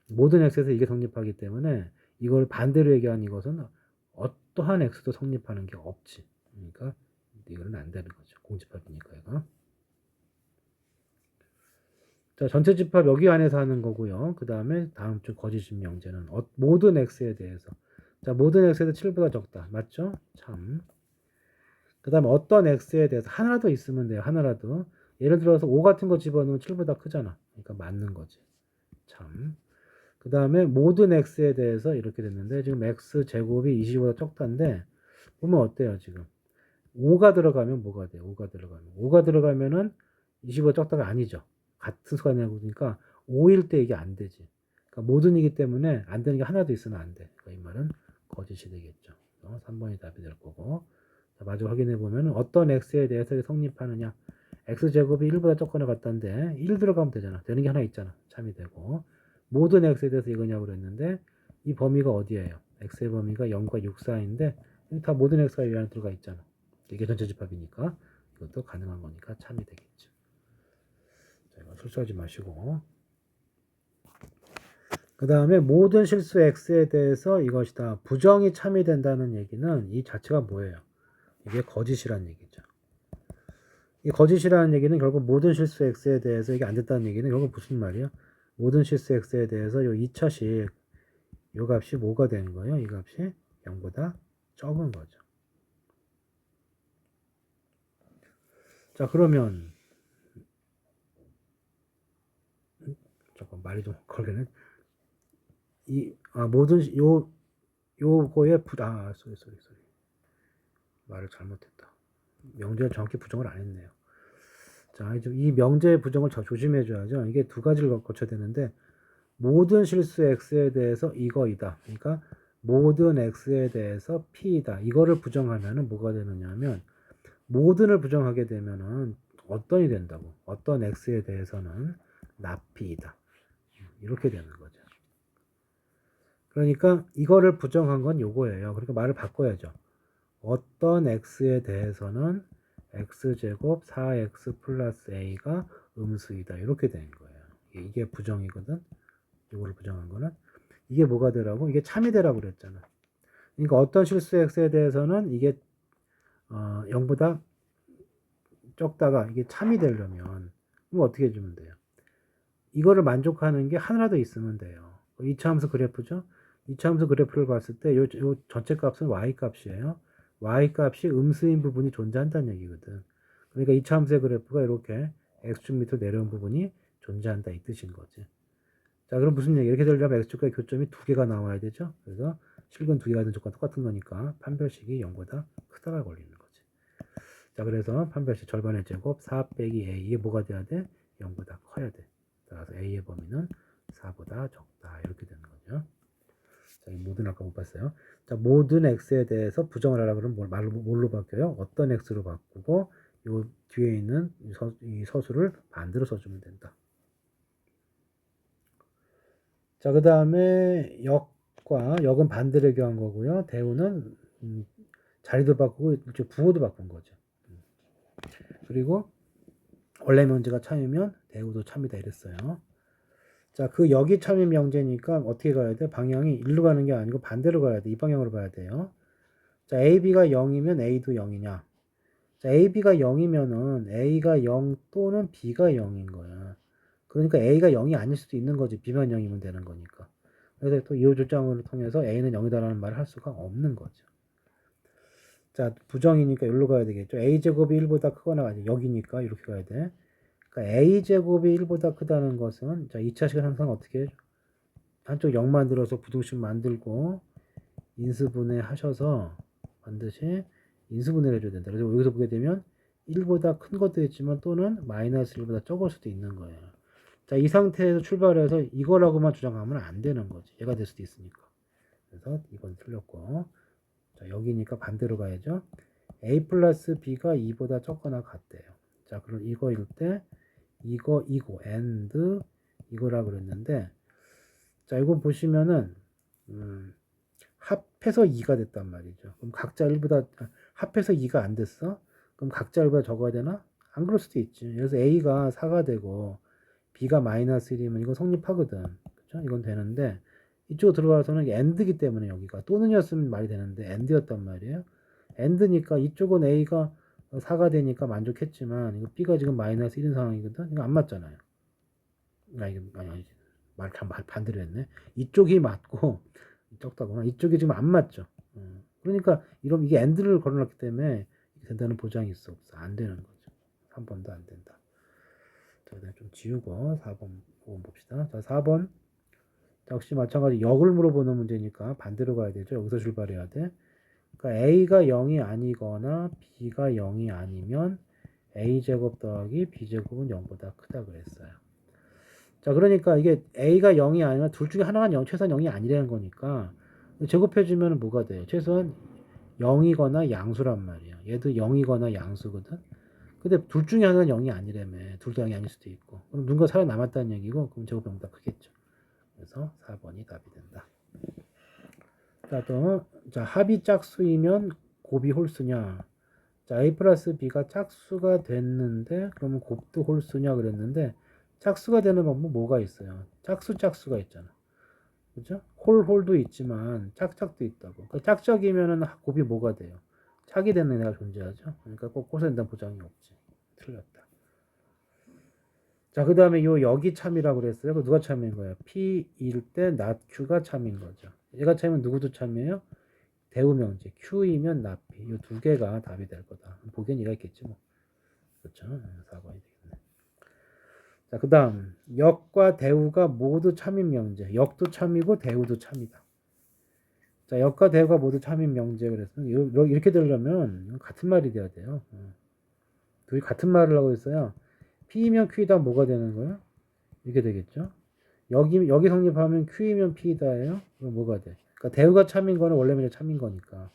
[SPEAKER 1] 모든 x에서 이게 성립하기 때문에 이걸 반대로 얘기한 이것은 어떠한 x도 성립하는 게 없지. 그러니까 이거는 안 되는 거죠. 공집합이니까 이거. 자, 전체 집합 여기 안에서 하는 거고요. 그 다음에 다음 주 거짓 명제는 모든 x에 대해서. 자, 모든 x에도 7보다 적다. 맞죠? 참. 그 다음에 어떤 x에 대해서 하나라도 있으면 돼요. 하나라도. 예를 들어서 5 같은 거 집어넣으면 7보다 크잖아. 그러니까 맞는 거지. 참. 그 다음에 모든 x에 대해서 이렇게 됐는데 지금 x 제곱이 20보다 적다인데 보면 어때요 지금 5가 들어가면 뭐가 돼요? 5가 들어가면은 20보다 적다가 아니죠. 같은 수가 나오니까 5일 때 이게 안 되지. 그러니까 모든이기 때문에 안 되는 게 하나도 있으면 안 돼. 그러니까 이 말은 거짓이 되겠죠. 3번이 답이 될 거고. 자, 마저 확인해 보면 어떤 x에 대해서 성립하느냐. x제곱이 1보다 적거나 같다는데 1 들어가면 되잖아. 되는 게 하나 있잖아. 참이 되고. 모든 x에 대해서 이거냐고 그랬는데 이 범위가 어디예요? x의 범위가 0과 6 사이인데 다 모든 x가 이 안에 들어가 있잖아. 이게 전체 집합이니까 이것도 가능한 거니까 참이 되겠죠. 자, 이거 실수하지 마시고. 그 다음에 모든 실수 x에 대해서 이것이다. 부정이 참이 된다는 얘기는 이 자체가 뭐예요? 이게 거짓이란 얘기죠. 이 거짓이라는 얘기는 결국 모든 실수 x에 대해서 이게 안 됐다는 얘기는 결국 무슨 말이야? 모든 실수 x에 대해서 요 2차식 요 값이 뭐가 되는 거예요? 이 값이 0보다 적은 거죠. 자, 그러면 잠깐 말이 좀 걸리네. 모든 요거의 쏘리. 말을 잘못했다. 명제를 정확히 부정을 안 했네요. 자, 이 명제의 부정을 조심해 줘야죠. 이게 두 가지를 거쳐야 되는데 모든 실수 x에 대해서 이거이다. 그러니까 모든 x에 대해서 p이다. 이거를 부정하면은 뭐가 되느냐면 모든을 부정하게 되면은 어떤이 된다고. 어떤 x에 대해서는 납p이다. 이렇게 되는 거죠. 그러니까 이거를 부정한 건 요거예요. 그러니까 말을 바꿔야죠. 어떤 x에 대해서는 x제곱 4x 플러스 a가 음수이다. 이렇게 된 거예요. 이게 부정이거든. 이거를 부정한 거는. 이게 뭐가 되라고? 이게 참이 되라고 그랬잖아. 그러니까 어떤 실수 x에 대해서는 이게 0보다 적다가 이게 참이 되려면 그럼 어떻게 해주면 돼요? 이거를 만족하는 게 하나라도 있으면 돼요. 2차함수 그래프죠? 2차함수 그래프를 봤을 때 요 전체 값은 y 값이에요. y 값이 음수인 부분이 존재한다는 얘기거든. 그러니까 2차함수의 그래프가 이렇게 x축 밑으로 내려온 부분이 존재한다 이 뜻인 거지. 자, 그럼 무슨 얘기? 이렇게 되려면 x축과의 교점이 두 개가 나와야 되죠. 그래서 실근 두 개가 된 조건 똑같은 거니까 판별식이 0보다 크다가 걸리는 거지. 자, 그래서 판별식 절반의 제곱 4 빼기 a 이게 뭐가 돼야 돼? 0보다 커야 돼. 따라서 a의 범위는 4보다 적다 이렇게 되는 거죠. 자, 이 모든 아까 못 봤어요. 자, 모든 x에 대해서 부정을 하라 그러면 뭘로 바뀌어요? 어떤 x로 바꾸고 요 뒤에 있는 이 서술을 반대로 써주면 된다. 자, 그 다음에 역은 반대를 교한 거고요. 대우는 자리도 바꾸고 부호도 바꾼 거죠. 그리고 원래 명제가 참이면 대우도 참이다 이랬어요. 자, 그 역이 참이 명제니까 어떻게 가야 돼? 방향이 일로 가는 게 아니고 반대로 가야 돼. 이 방향으로 가야 돼요. 자, AB가 0이면 A도 0이냐? 자, AB가 0이면은 A가 0 또는 B가 0인 거야. 그러니까 A가 0이 아닐 수도 있는 거지. B만 0이면 되는 거니까. 그래서 또 이호 조장을 통해서 A는 0이다라는 말을 할 수가 없는 거죠. 자, 부정이니까 여기로 가야 되겠죠. A제곱이 1보다 크거나 아니 여기니까 이렇게 가야 돼. 그러니까 A제곱이 1보다 크다는 것은 자, 2차식은 항상 어떻게 해요? 한쪽 0 만들어서 부등식 만들고 인수분해 하셔서 반드시 인수분해를 해줘야 된다. 그래서 여기서 보게 되면 1보다 큰 것도 있지만 또는 마이너스 1보다 적을 수도 있는 거예요. 자, 이 상태에서 출발해서 이거라고만 주장하면 안 되는 거지. 얘가 될 수도 있으니까. 그래서 이건 틀렸고. 자, 여기니까 반대로 가야죠. A 플러스 B가 2보다 적거나 같대요. 자, 그럼 이거일 때 이거 and 이거라 그랬는데 자, 이거 보시면은 합해서 2가 됐단 말이죠. 그럼 각자 1보다 합해서 2가 안 됐어? 그럼 각자 1보다 적어야 되나? 안 그럴 수도 있지. 그래서 A가 4가 되고 B가 마이너스 1이면 이거 성립하거든. 그렇죠? 이건 되는데 이쪽 들어가서는 and기 때문에 여기가 또는이었으면 말이 되는데 and였단 말이에요. and니까 이쪽은 A가 4가 되니까 만족했지만 이거 B가 지금 마이너스 1인 상황이거든. 이거 안 맞잖아요. 아니 말 반대로 했네. 이쪽이 맞고 적다구나. 이쪽이 지금 안 맞죠. 그러니까 이런 이게 and를 걸어놨기 때문에 된다는 보장이 있어 없어. 안 되는 거죠. 3번도 안 된다. 자, 좀 지우고 4번 봅시다. 자, 4번 역시 마찬가지 역을 물어보는 문제니까 반대로 가야 되죠. 여기서 출발해야 돼. 그러니까 A가 0이 아니거나 B가 0이 아니면 A제곱 더하기 B제곱은 0보다 크다 그랬어요. 자, 그러니까 이게 A가 0이 아니면 둘 중에 하나가 0, 최소한 0이 아니라는 거니까 제곱해주면 뭐가 돼요? 최소한 0이거나 양수란 말이야. 얘도 0이거나 양수거든. 근데 둘 중에 하나는 0이 아니라며. 둘 다 0이 아닐 수도 있고. 그럼 누군가 살아남았다는 얘기고, 그럼 제곱하면 다 크겠죠. 그래서 4번이 답이 된다. 자, 또, 자, 합이 짝수이면 곱이 홀수냐. 자, A 플러스 B가 짝수가 됐는데, 그러면 곱도 홀수냐 그랬는데, 짝수가 되는 방법 뭐가 있어요? 짝수가 있잖아. 그죠? 홀도 있지만, 짝짝도 있다고. 그 짝짝이면은 곱이 뭐가 돼요? 짝이 되는 애가 존재하죠. 그러니까 꼭 꼬선다는 보장이 없지. 틀렸다. 자, 그 다음에 요 여기 참이라고 그랬어요. 그 누가 참인 거예요? P일 때 not Q가 참인 거죠. 얘가 참이면 누구도 참이에요? 대우명제. Q이면 not P. 이 두 개가 답이 될 거다. 보기엔 얘가 있겠지 뭐. 그렇죠? 4번이 되겠네. 자, 그 다음 역과 대우가 모두 참인 명제. 역도 참이고 대우도 참이다. 자, 역과 대우가 모두 참인 명제 그랬으면 이렇게 되려면 같은 말이 돼야 돼요. 둘이 같은 말을 하고 있어요. P이면 Q이다 뭐가 되는 거예요? 이렇게 되겠죠. 여기 성립하면 Q이면 P이다예요. 그럼 뭐가 돼? 그러니까 대우가 참인 거는 원래는 참인 거니까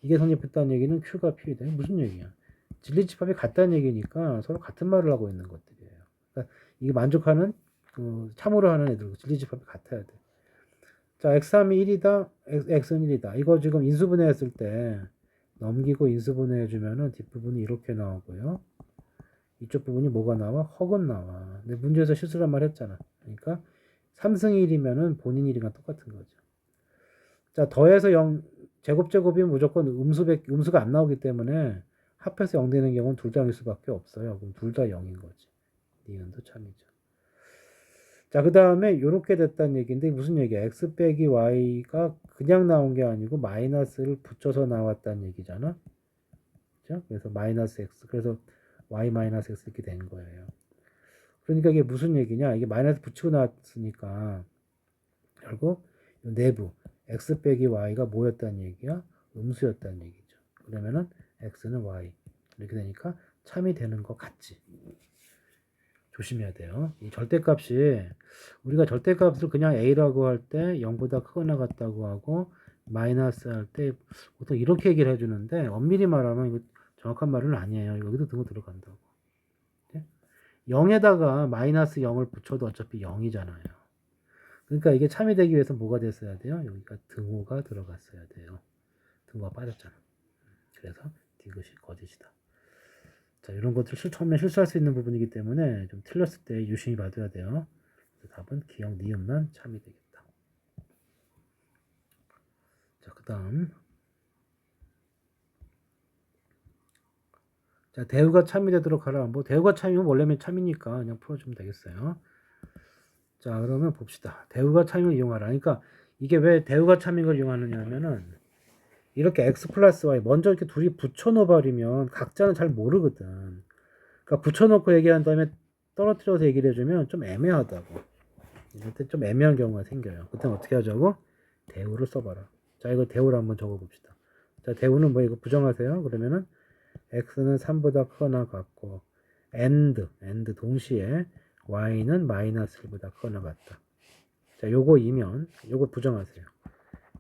[SPEAKER 1] 이게 성립했다는 얘기는 Q가 P이다. 무슨 얘기야? 진리집합이 같다는 얘기니까 서로 같은 말을 하고 있는 것들이에요. 그러니까 이게 만족하는 참으로 하는 애들 진리집합이 같아야 돼. 자, x3이 1이다, x는 1이다. 이거 지금 인수분해했을 때 넘기고 인수분해해 주면은 뒷부분이 이렇게 나오고요. 이쪽 부분이 뭐가 나와? 허근 나와. 근데 문제에서 실수란 말 했잖아. 그러니까 3승 1이면은 본인 1이랑 똑같은 거죠. 자, 더해서 0, 제곱이면 무조건 음수가 안 나오기 때문에 합해서 0 되는 경우는 둘 다 0일 수밖에 없어요. 그럼 둘 다 0인 거지. 니은도 참이죠. 자, 그 다음에 이렇게 됐다는 얘기인데 무슨 얘기야? x 빼기 y가 그냥 나온 게 아니고 마이너스를 붙여서 나왔다는 얘기잖아. 그죠? 그래서 마이너스 x. 그래서 y 마이너스 x 이렇게 된 거예요. 그러니까 이게 무슨 얘기냐? 이게 마이너스 붙이고 나왔으니까 결국 내부 x 빼기 y가 뭐였다는 얘기야? 음수였다는 얘기죠. 그러면은 x는 y 이렇게 되니까 참이 되는 것 같지. 조심해야 돼요. 이 절대값이 우리가 절대값을 그냥 a라고 할 때 0보다 크거나 같다고 하고 마이너스 할 때 보통 이렇게 얘기를 해주는데 엄밀히 말하면 이거 정확한 말은 아니에요. 여기도 등호 들어간다고. 0에다가 마이너스 0을 붙여도 어차피 0이잖아요. 그러니까 이게 참이 되기 위해서 뭐가 됐어야 돼요? 여기가 등호가 들어갔어야 돼요. 등호가 빠졌잖아. 그래서 디귿이 거짓이다. 자, 이런 것들 처음에 실수할 수 있는 부분이기 때문에 좀 틀렸을 때 유심히 봐둬야 돼요. 답은 기억 니은만 참이 되겠다. 자, 그 다음. 자, 대우가 참이 되도록 하라. 뭐, 대우가 참이면 원래는 참이니까 그냥 풀어주면 되겠어요. 자, 그러면 봅시다. 대우가 참임을 이용하라. 그러니까 이게 왜 대우가 참인 걸 이용하느냐 하면은 이렇게 x 플러스 y 먼저 이렇게 둘이 붙여놓아버리면 각자는 잘 모르거든. 그러니까 붙여놓고 얘기한 다음에 떨어뜨려서 얘기를 해주면 좀 애매하다고. 이럴 때 좀 애매한 경우가 생겨요. 그때는 어떻게 하자고? 대우를 써봐라. 자, 이거 대우를 한번 적어봅시다. 자, 대우는 뭐 이거 부정하세요. 그러면은 x는 3보다 크거나 같고 and 동시에 y는 마이너스 1보다 크거나 같다. 자, 요거 부정하세요.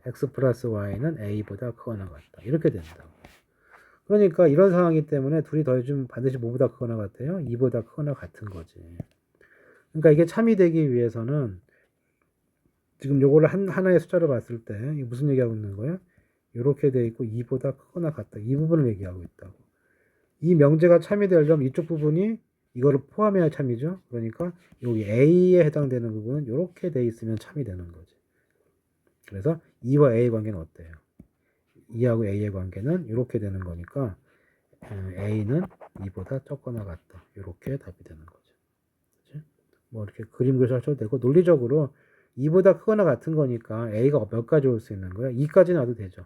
[SPEAKER 1] x 플러스 y는 a보다 크거나 같다. 이렇게 된다고. 그러니까 이런 상황이기 때문에 둘이 더해주면 반드시 뭐보다 크거나 같아요? 2보다 크거나 같은 거지. 그러니까 이게 참이 되기 위해서는 지금 요거를 하나의 숫자로 봤을 때 이게 무슨 얘기하고 있는 거예요? 이렇게 돼 있고 2보다 크거나 같다. 이 부분을 얘기하고 있다고. 이 명제가 참이 되려면 이쪽 부분이 이거를 포함해야 참이죠. 그러니까 여기 A에 해당되는 부분은 이렇게 돼 있으면 참이 되는 거지. 그래서 2와 A의 관계는 어때요? 2하고 A의 관계는 이렇게 되는 거니까 A는 2보다 적거나 같다. 이렇게 답이 되는 거죠. 그치? 뭐 이렇게 그림 그려서 되고 논리적으로 2보다 크거나 같은 거니까 A가 몇 가지 올 수 있는 거야? 2까지는 와도 되죠.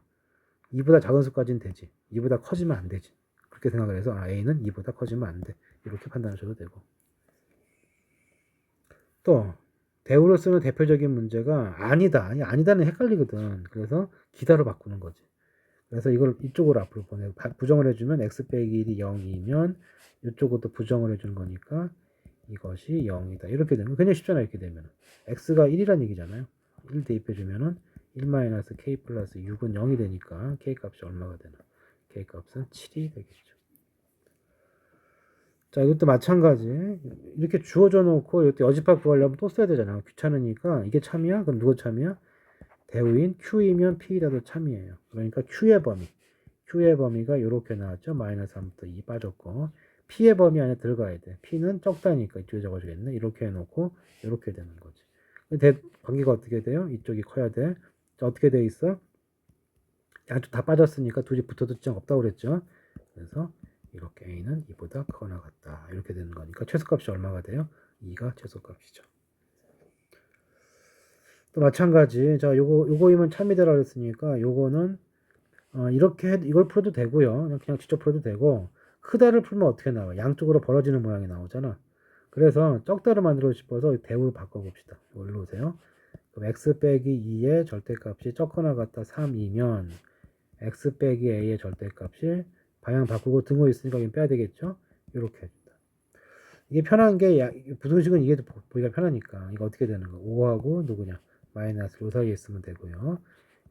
[SPEAKER 1] 2보다 작은 수까지는 되지. 2보다 커지면 안 되지. 그렇게 생각을 해서 A는 2보다 커지면 안 돼. 이렇게 판단하셔도 되고. 또 대우로 쓰는 대표적인 문제가 아니다는 헷갈리거든. 그래서 기다로 바꾸는 거지. 그래서 이걸 이쪽으로 앞으로 보내고 부정을 해주면 x 빼기 1이 0이면 이쪽으로 부정을 해주는 거니까 이것이 0이다. 이렇게 되면 그냥 쉽잖아. 이렇게 되면 x가 1이란 얘기잖아요. 1 대입해주면은 1-k 플러스 6은 0이 되니까 k 값이 얼마가 되나? k 값은 7이 되겠죠. 자, 이것도 마찬가지. 이렇게 주어져 놓고 이것도 여집합 구하려면 또 써야 되잖아. 귀찮으니까 이게 참이야? 그럼 누가 참이야? 대우인 Q이면 P라도 참이에요. 그러니까 Q의 범위가 이렇게 나왔죠. 마이너스 3부터 2 빠졌고 P의 범위 안에 들어가야 돼. P는 적다니까 이쪽에 적어주겠네. 이렇게 해놓고 이렇게 되는 거지. 관계가 어떻게 돼요? 이쪽이 커야 돼. 자, 어떻게 돼 있어? 양쪽 다 빠졌으니까 둘이 붙어도 지장 없다고 그랬죠. 그래서 이렇게 a는 2보다 크거나 같다. 이렇게 되는 거니까 최소값이 얼마가 돼요? 2가 최소값이죠. 또 마찬가지. 자, 요거이면 참이다라고 했으니까 요거는 이렇게 이걸 풀어도 되고요. 그냥 직접 풀어도 되고 크다를 풀면 어떻게 나와? 양쪽으로 벌어지는 모양이 나오잖아. 그래서 적다를 만들고 싶어서 대우로 바꿔봅시다. 여기로 오세요. 그럼 x 빼기 2의 절대값이 적거나 같다 3이면 x 빼기 a의 절대값이 방향 바꾸고 등호 있으니까 여기 빼야 되겠죠? 이렇게 해준다. 이게 편한 게 부등식은 이게 보기가 편하니까 이거 어떻게 되는 거? 5하고 누구냐? 마이너스 요 사이에 있으면 되고요.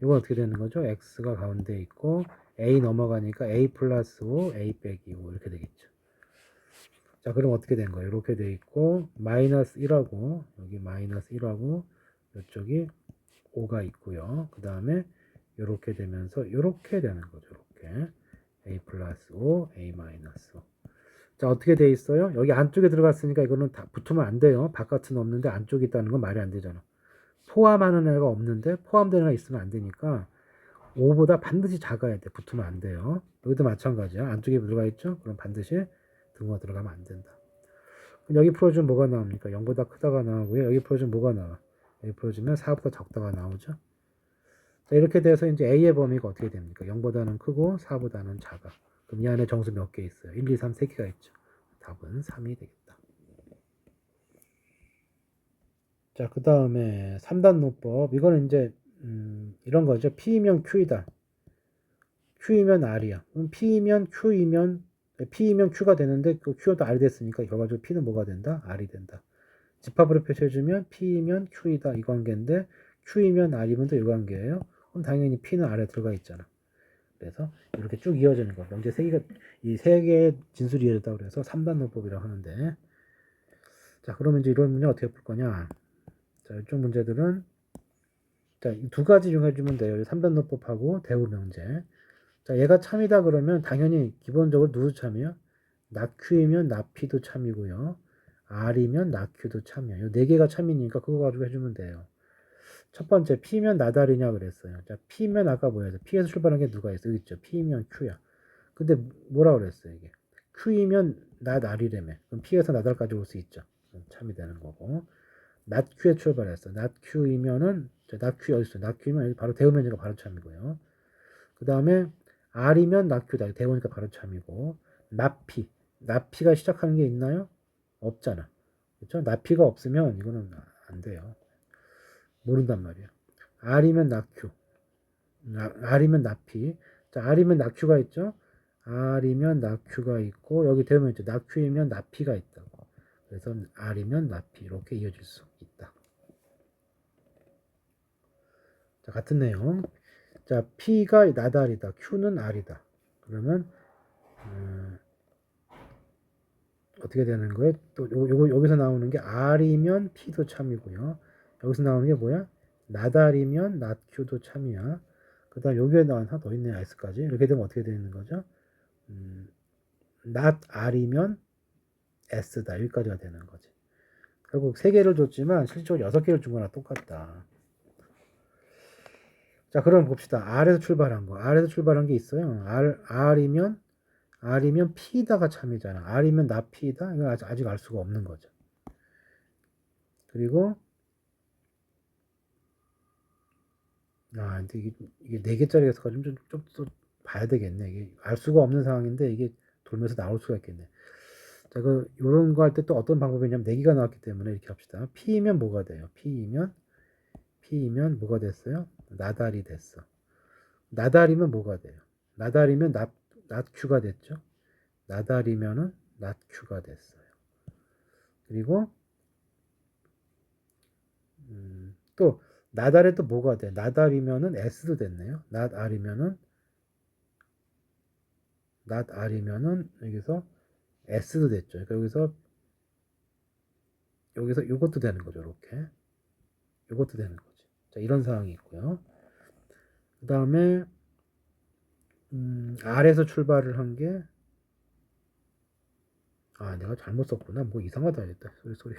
[SPEAKER 1] 이거 어떻게 되는 거죠? x가 가운데 있고 a 넘어가니까 a 플러스 5, a 빼기 5 이렇게 되겠죠. 자, 그럼 어떻게 된 거예요? 이렇게 돼 있고 마이너스 1하고 여기 마이너스 1하고 이쪽이 5가 있고요. 그 다음에 이렇게 되면서 이렇게 되는 거죠. 이렇게 a 플러스 5, a 마이너스 5. 자, 어떻게 돼 있어요? 여기 안쪽에 들어갔으니까 이거는 다 붙으면 안 돼요. 바깥은 없는데 안쪽에 있다는 건 말이 안 되잖아. 포함하는 애가 없는데 포함되는 애가 있으면 안 되니까 5보다 반드시 작아야 돼. 붙으면 안 돼요. 여기도 마찬가지야. 안쪽에 들어가 있죠? 그럼 반드시 등호가 들어가면 안 된다. 그럼 여기 풀어주면 뭐가 나옵니까? 0보다 크다가 나오고요. 여기 풀어주면 뭐가 나와? 여기 풀어주면 4보다 적다가 나오죠? 자, 이렇게 돼서 이제 A의 범위가 어떻게 됩니까? 0보다는 크고 4보다는 작아. 그럼 이 안에 정수 몇 개 있어요? 1, 2, 3, 3개가 있죠. 답은 3이 되겠다. 자, 그 다음에 3단 노법. 이거는 이제 이런 거죠. P이면 Q이다. Q이면 R이야. 그럼 P이면 Q가 되는데 그 Q도 R이 됐으니까 결과적으로 P는 뭐가 된다? R이 된다. 집합으로 표시해주면 P이면 Q이다 이 관계인데 Q이면 R이면 또 이 관계예요. 그럼 당연히 P는 R에 들어가 있잖아. 그래서 이렇게 쭉 이어지는 거. 명제 세 개가 이 세 개의 진술이 이어졌다고 그래서 3단 논법이라고 하는데, 자, 그러면 이제 이런 문제 어떻게 풀 거냐? 자, 이쪽 문제들은 자, 두 가지 이용해주면 돼요. 3단 논법하고 대우 명제. 자, 얘가 참이다 그러면 당연히 기본적으로 누구 참이요? 낙Q이면 낙P도 참이고요. R이면 낙Q도 참이야. 이 네 개가 참이니까 그거 가지고 해주면 돼요. 첫 번째, P면 나달이냐 그랬어요. 자, P면 아까 뭐였어? P에서 출발한 게 누가 있어? 여기 있죠. P면 Q야. 근데 뭐라 그랬어요, 이게? Q이면 나달이래며. 그럼 P에서 나달까지 올 수 있죠. 참이 되는 거고. 낮 Q에 출발했어. 낮 Q이면은, 낮 Q 어디 있어? 낮 Q면 바로 대우면제가 바로 참이고요. 그 다음에 R이면 낮 Q다. 대우니까 바로 참이고. 낮 P. 낮 P가 시작하는 게 있나요? 없잖아. 그렇죠? 낮 P가 없으면 이거는 안 돼요. 모른단 말이야. R이면 낙Q, R이면 낙P. 자, R이면 낙Q가 있죠? R이면 낙Q가 있고, 여기 되면 있죠. 낙Q이면 낙P가 있다고. 그래서 R이면 낙P. 이렇게 이어질 수 있다. 자, 같은 내용. 자, P가 나달이다. Q는 R이다. 그러면, 어떻게 되는 거예요? 또, 여기서 나오는 게 R이면 P도 참이고요. 여기서 나오는 게 뭐야? 나달이면 낙Q도 참이야. 그 다음 여기에 나온 하나 더 있네. S까지. 이렇게 되면 어떻게 되는 거죠? not R이면 S다. 여기까지가 되는 거지. 결국 3개를 줬지만 실질적으로 6개를 준 거나 똑같다. 자, 그럼 봅시다. R에서 출발한 거. R에서 출발한 게 있어요. R이면 P다가 참이잖아. R이면 not P다? 이건 아직 알 수가 없는 거죠. 그리고 근데 이게 4개짜리에서 좀 봐야 되겠네. 이게 알 수가 없는 상황인데 이게 돌면서 나올 수가 있겠네. 자, 요런 거 할 때 또 어떤 방법이냐면 4개가 나왔기 때문에 이렇게 합시다. P이면 뭐가 돼요? P이면 뭐가 됐어요? 나달이 됐어. 나달이면 뭐가 돼요? 나달이면 낫Q가 됐죠? 나달이면은 낫Q가 됐어요. 그리고 또 나달에 또 뭐가 돼? 나달이면은 S도 됐네요. 낫R이면은 여기서 S도 됐죠. 그러니까 여기서 이것도 되는 거죠. 이렇게 이것도 되는 거지. 자, 이런 상황이 있고요. 그 다음에 R에서 출발을 한 게 내가 잘못 썼구나. 뭐 이상하다 했다. 소리.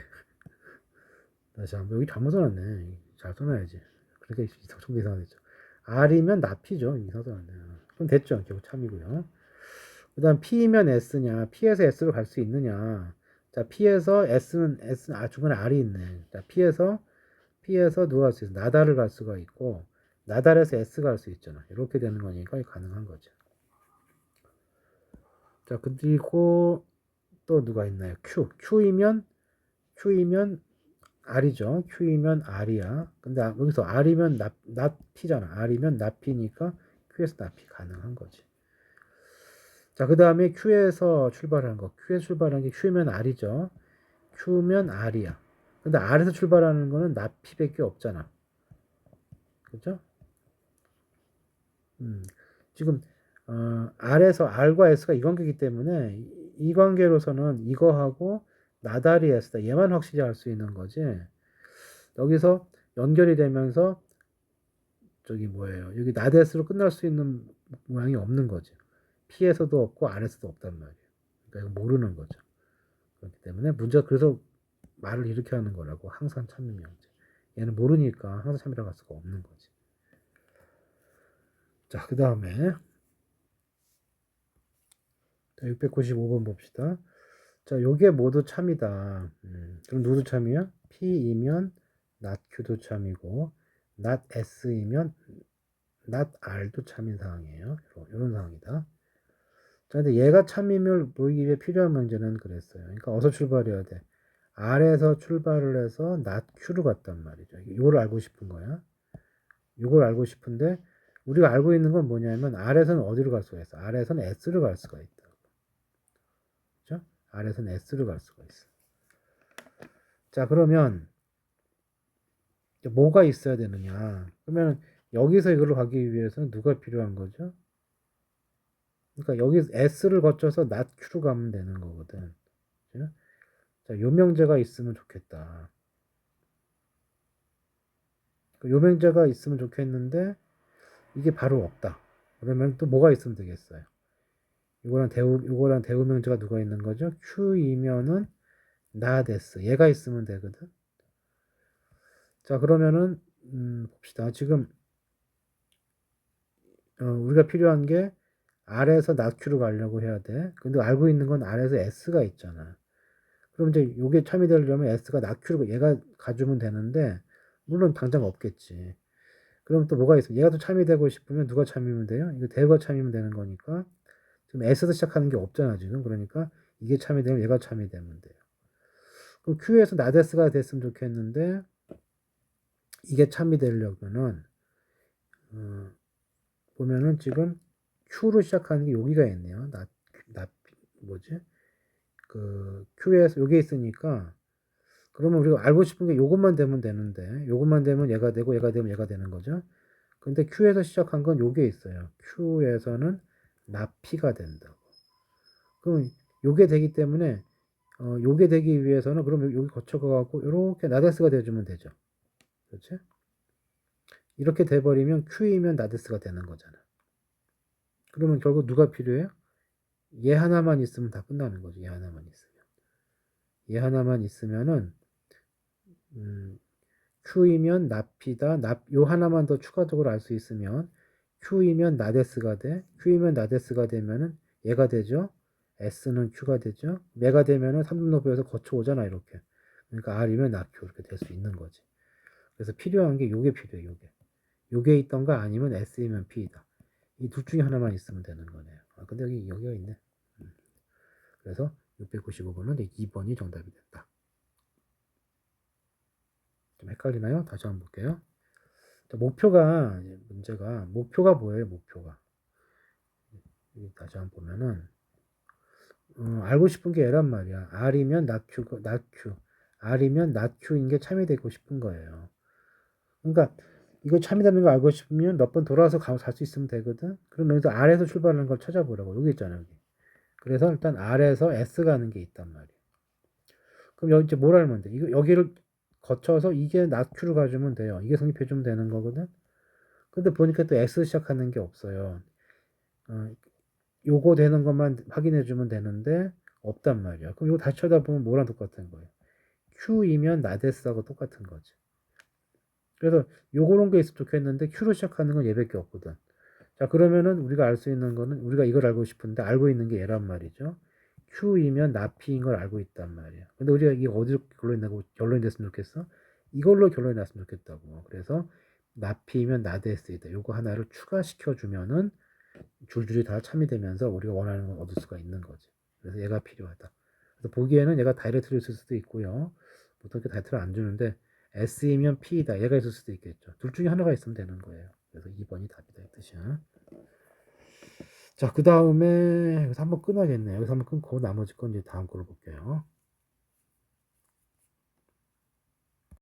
[SPEAKER 1] 다시 한번 여기 잘못 써놨네. 잘 써놔야지. 그러니까 좀 이상하겠죠. R이면 납이죠. 이사도는. 그럼 됐죠. 결국 참이고요. 그 다음 P이면 S냐. P에서 S로 갈 수 있느냐. 자, P에서 S는 중간에 R이 있네. 자, P에서 누가 갈 수 있어? 나달을 갈 수가 있고, 나달에서 S 갈 수 있잖아. 이렇게 되는 거니까 가능한 거죠. 자, 그리고 또 누가 있나요? Q이면 R이죠. Q이면 R이야. 근데 여기서 R이면 납피잖아. R이면 납피니까 Q에서 납피 가능한 거지. 자, 그 다음에 Q에서 출발한 거. Q에서 출발한 게 Q면 R이죠. Q면 R이야. 근데 R에서 출발하는 거는 납피밖에 없잖아. 그죠? 지금 R에서 R과 S가 이 관계이기 때문에 이 관계로서는 이거하고 나다리 S다. 얘만 확실히 알 수 있는 거지. 여기서 연결이 되면서 저기 뭐예요. 여기 나데스로 끝날 수 있는 모양이 없는 거죠. P에서도 없고 R에서도 없단 말이에요. 그러니까 이거 모르는 거죠. 그렇기 때문에 문제가 그래서 말을 이렇게 하는 거라고. 항상 참여명제. 얘는 모르니까 항상 참이라고 할 수가 없는 거지. 자, 그 다음에 695번 봅시다. 자, 요게 모두 참이다. 그럼 누구 참이야? P이면 not Q도 참이고 not S이면 not R도 참인 상황이에요. 이런 상황이다. 자, 근데 얘가 참임을 보이기 위해 필요한 문제는 그랬어요. 그러니까 어디서 출발해야 돼? R에서 출발을 해서 not Q로 갔단 말이죠. 이걸 알고 싶은 거야. 이걸 알고 싶은데 우리가 알고 있는 건 뭐냐면 R에서는 어디로 갈 수가 있어? R에서는 S로 갈 수가 있다. 그렇죠? R에서는 S로 갈 수가 있어. 자, 그러면 뭐가 있어야 되느냐? 그러면 여기서 이걸로 가기 위해서는 누가 필요한 거죠? 그러니까 여기 S를 거쳐서 not Q로 가면 되는 거거든. 그렇죠? 자, 요명제가 있으면 좋겠다. 요명제가 있으면 좋겠는데 이게 바로 없다. 그러면 또 뭐가 있으면 되겠어요? 이거랑 대우명제가 누가 있는 거죠? Q이면은 나데스. 얘가 있으면 되거든. 자, 그러면은 봅시다. 지금 우리가 필요한 게 R에서 낙Q로 가려고 해야 돼. 근데 알고 있는 건 R에서 S가 있잖아. 그럼 이제 요게 참이 되려면 S가 낙Q로 얘가 가주면 되는데 물론 당장 없겠지. 그럼 또 뭐가 있어? 얘가 또 참이 되고 싶으면 누가 참이면 돼요? 이거 대우가 참이면 되는 거니까 지금 S에서 시작하는 게 없잖아 지금. 그러니까 이게 참이 되면 얘가 참이 되면 돼요. 그럼 Q에서 나데스가 됐으면 좋겠는데 이게 참이 되려면은 보면은 지금 Q로 시작하는 게 여기가 있네요. 뭐지? 그 Q에서 여기 있으니까 그러면 우리가 알고 싶은 게 요것만 되면 되는데 요것만 되면 얘가 되고 얘가 되면 얘가 되는 거죠. 근데 Q에서 시작한 건 요게 있어요. Q에서는 납피가 된다고. 그럼 요게 되기 때문에 요게 되기 위해서는 그럼 여기 거쳐가고 이렇게 나데스가 돼주면 되죠. 그렇지? 이렇게 돼버리면 Q이면 나데스가 되는 거잖아. 그러면 결국 누가 필요해요? 얘 하나만 있으면 다 끝나는 거죠. 얘 하나만 있으면. 얘 하나만 있으면은 Q이면 납이다. 요 하나만 더 추가적으로 알 수 있으면 Q이면 나데스가 돼. Q이면 나데스가 되면은 얘가 되죠. S는 Q가 되죠. 얘가 되면은 3분노부에서 거쳐오잖아 이렇게. 그러니까 R이면 나Q 이렇게 될 수 있는 거지. 그래서 필요한 게 요게 필요해. 요게 있던가 아니면 S이면 P이다. 이 둘 중에 하나만 있으면 되는 거네요. 아, 근데 여기가 있네. 그래서 695번은 2번이 정답이 됐다. 좀 헷갈리나요? 다시 한번 볼게요. 목표가 문제가 목표가 뭐예요? 목표가 다시 한번 보면은 알고 싶은 게 얘란 말이야. R이면 낙Q, R이면 낙Q인 게 참이 되고 싶은 거예요. 그러니까 이거 참이 되는 걸 알고 싶으면 몇 번 돌아와서 갈 수 있으면 되거든. 그러면 여기서 R에서 출발하는 걸 찾아보라고. 여기 있잖아 여기. 그래서 일단 R에서 S 가는 게 있단 말이야. 그럼 여기 이제 뭘 알면 돼? 이거 여기를 거쳐서 이게 낙Q를 가주면 돼요. 이게 성립해주면 되는 거거든. 근데 보니까 또 S 시작하는 게 없어요. 요거 되는 것만 확인해 주면 되는데 없단 말이야. 그럼 이거 다시 쳐다보면 뭐랑 똑같은 거예요? Q이면 나데스하고 똑같은 거지. 그래서 요런 게 있으면 좋겠는데 Q로 시작하는 건 얘밖에 없거든. 자, 그러면은 우리가 알 수 있는 거는 우리가 이걸 알고 싶은데 알고 있는 게 얘란 말이죠. Q이면 나피인 걸 알고 있단 말이야. 근데 우리가 이게 어디로 결론이 됐으면 좋겠어? 이걸로 결론이 났으면 좋겠다고. 그래서 나피이면 나데스이다. 요거 하나를 추가시켜 주면은 줄줄이 다 참이 되면서 우리가 원하는 걸 얻을 수가 있는 거지. 그래서 얘가 필요하다. 그래서 보기에는 얘가 다이렉트로 있을 수도 있고요. 보통 이렇게 다이렉트를 안 주는데 S이면 P이다. 얘가 있을 수도 있겠죠. 둘 중에 하나가 있으면 되는 거예요. 그래서 2번이 답이다. 이 뜻이야. 자, 그 다음에 여기서 한번 끊어야겠네요. 여기서 한번 끊고 나머지 건 이제 다음 걸로 볼게요.